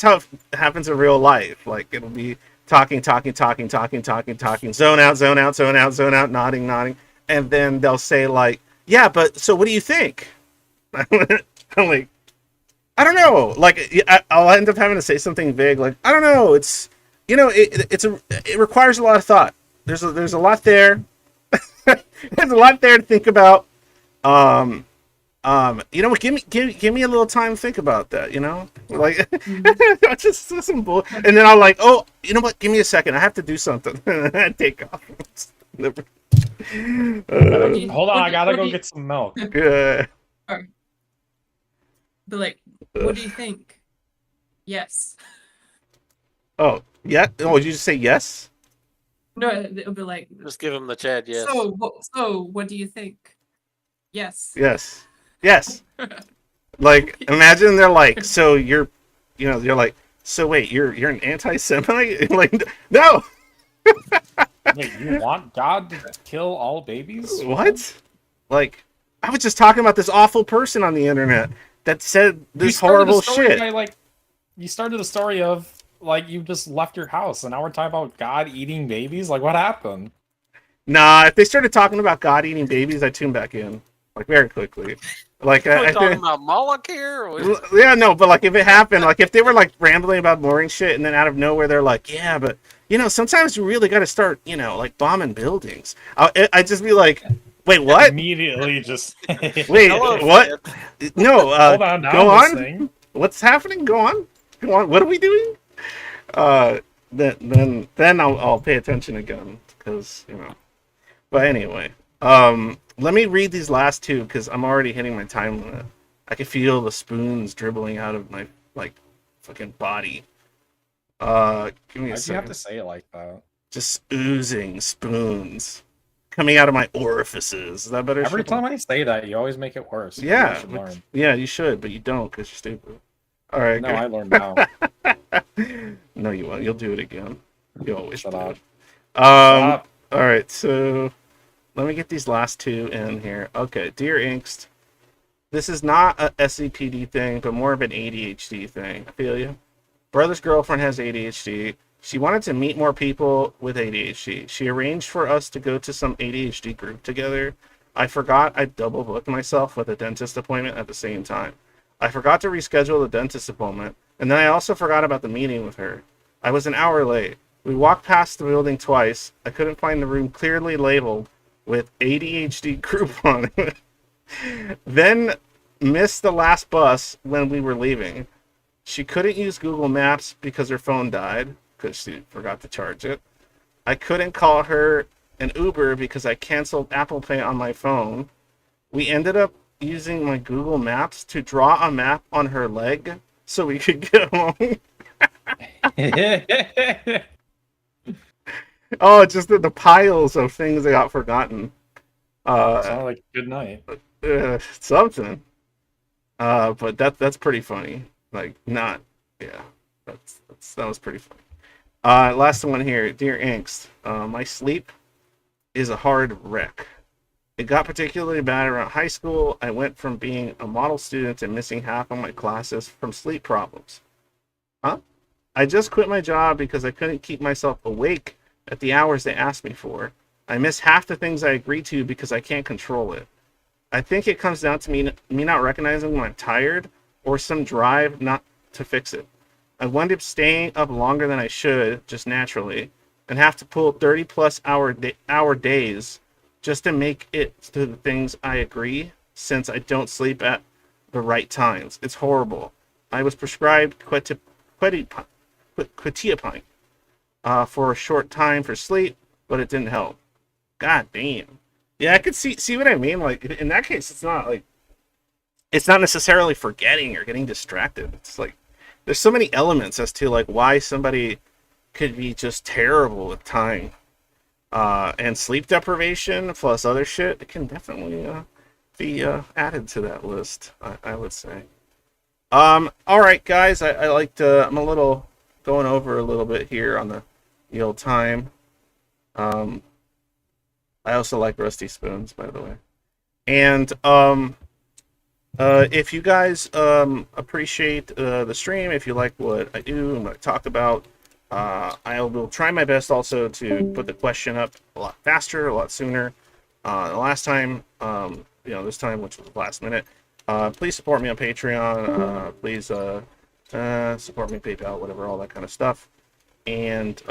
how it happens in real life. Like it'll be talking, zone out, nodding, and then they'll say like, yeah, but so what do you think? I'm like, I don't know. Like, I'll end up having to say something vague, like, I don't know. It's, it requires a lot of thought. There's a lot there. There's a lot there to think about. Give me a little time to think about that. Like, just some bull. And then I'll like, oh, you know what? Give me a second. I have to do something. I take off. Hold on, I gotta go get some milk. Yeah. But like, what do you think? Yes. Oh, yeah. Oh, did you just say yes? No, it'll be like, Just give him the Chad. Yes. so what do you think? Yes. Yes. Like, imagine they're like, so you're like, so wait, you're an anti-Semite? Like, no. Wait, you want God to kill all babies? What? Like, I was just talking about this awful person on the internet that said this horrible shit. You started the story of like you just left your house, and now we're talking about God eating babies. Like, what happened? Nah, if they started talking about God eating babies, I'd tune back in like very quickly. Like, Are we I talking think, about Moloch here? yeah, no, but like if it happened, like if they were like rambling about boring shit, and then out of nowhere they're like, yeah, but sometimes you really got to start, like bombing buildings. I'd just be like, wait, what? Immediately just Wait, Hello, what? Fred. No, hold on. Now go I'm on. listening. What's happening? Go on. What are we doing? Then I'll pay attention again, because But anyway, let me read these last two because I'm already hitting my time limit. I can feel the spoons dribbling out of my like fucking body. Give me a Why'd you have second. to say it like that? Just oozing spoons coming out of my orifices. Is that better? Every Shippo? time I say that, you always make it worse. Maybe Yeah, you should learn. yeah, you should, but you don't because you're stupid. All right. No, good. I learned now. No, you won't. You'll do it again. You always Shut do up. it. Shut up. All right, so let me get these last two in here. Okay, Dear Angst. This is not a SCPD thing, but more of an ADHD thing. I feel you. Brother's girlfriend has ADHD. She wanted to meet more people with ADHD. She arranged for us to go to some ADHD group together. I forgot I double booked myself with a dentist appointment at the same time. I forgot to reschedule the dentist appointment, and then I also forgot about the meeting with her. I was an hour late. We walked past the building twice. I couldn't find the room clearly labeled with ADHD group on it. Then missed the last bus when we were leaving. She couldn't use Google Maps because her phone died, because she forgot to charge it. I couldn't call her an Uber because I canceled Apple Pay on my phone. We ended up using my Google Maps to draw a map on her leg so we could get home. Oh, just the piles of things that got forgotten. Sounded like good night. Something. But that's pretty funny. Like, not, yeah. That was pretty funny. Last one here, Dear Angst. My sleep is a hard wreck. It got particularly bad around high school. I went from being a model student to missing half of my classes from sleep problems. Huh? I just quit my job because I couldn't keep myself awake at the hours they asked me for. I miss half the things I agreed to because I can't control it. I think it comes down to me not recognizing when I'm tired or some drive not to fix it. I wind up staying up longer than I should, just naturally, and have to pull 30 plus hour days just to make it to the things I agree, since I don't sleep at the right times. It's horrible. I was prescribed quetiapine for a short time for sleep, but it didn't help. God damn. Yeah, I could see what I mean. Like, in that case, it's not necessarily forgetting or getting distracted. It's like there's so many elements as to like why somebody could be just terrible with time. And sleep deprivation plus other shit, it can definitely be added to that list, I would say. All right, guys, I like to. I'm a little going over a little bit here on the old time. I also like rusty spoons, by the way. And if you guys appreciate the stream, if you like what I do and what I talk about, I will try my best also to put the question up a lot faster, a lot sooner. The last time, this time, which was last minute. Please support me on Patreon. Please support me on PayPal, whatever, all that kind of stuff. And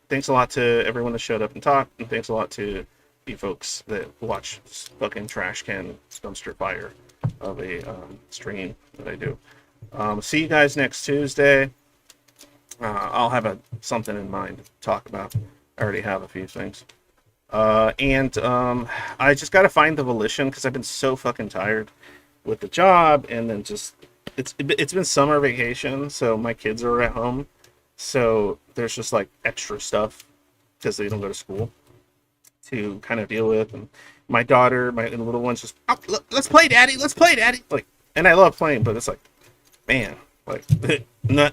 thanks a lot to everyone that showed up and talked, and thanks a lot to you folks that watch this fucking trash can dumpster fire of a stream that I do. See you guys next Tuesday. I'll have something in mind to talk about. I already have a few things. And I just got to find the volition because I've been so fucking tired with the job, and then just it's been summer vacation, so my kids are at home. So there's just like extra stuff because they don't go to school to kind of deal with. And my daughter, my little one's just, oh, let's play, daddy. Let's play, daddy. Like, and I love playing, but it's like, man, like,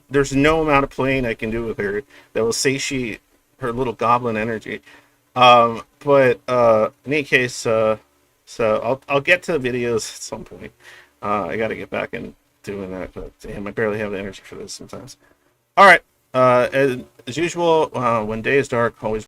there's no amount of playing I can do with her that will satiate her little goblin energy. But in any case, so I'll get to the videos at some point. I got to get back in doing that, but damn, I barely have the energy for this sometimes. All right. As usual, when day is dark, always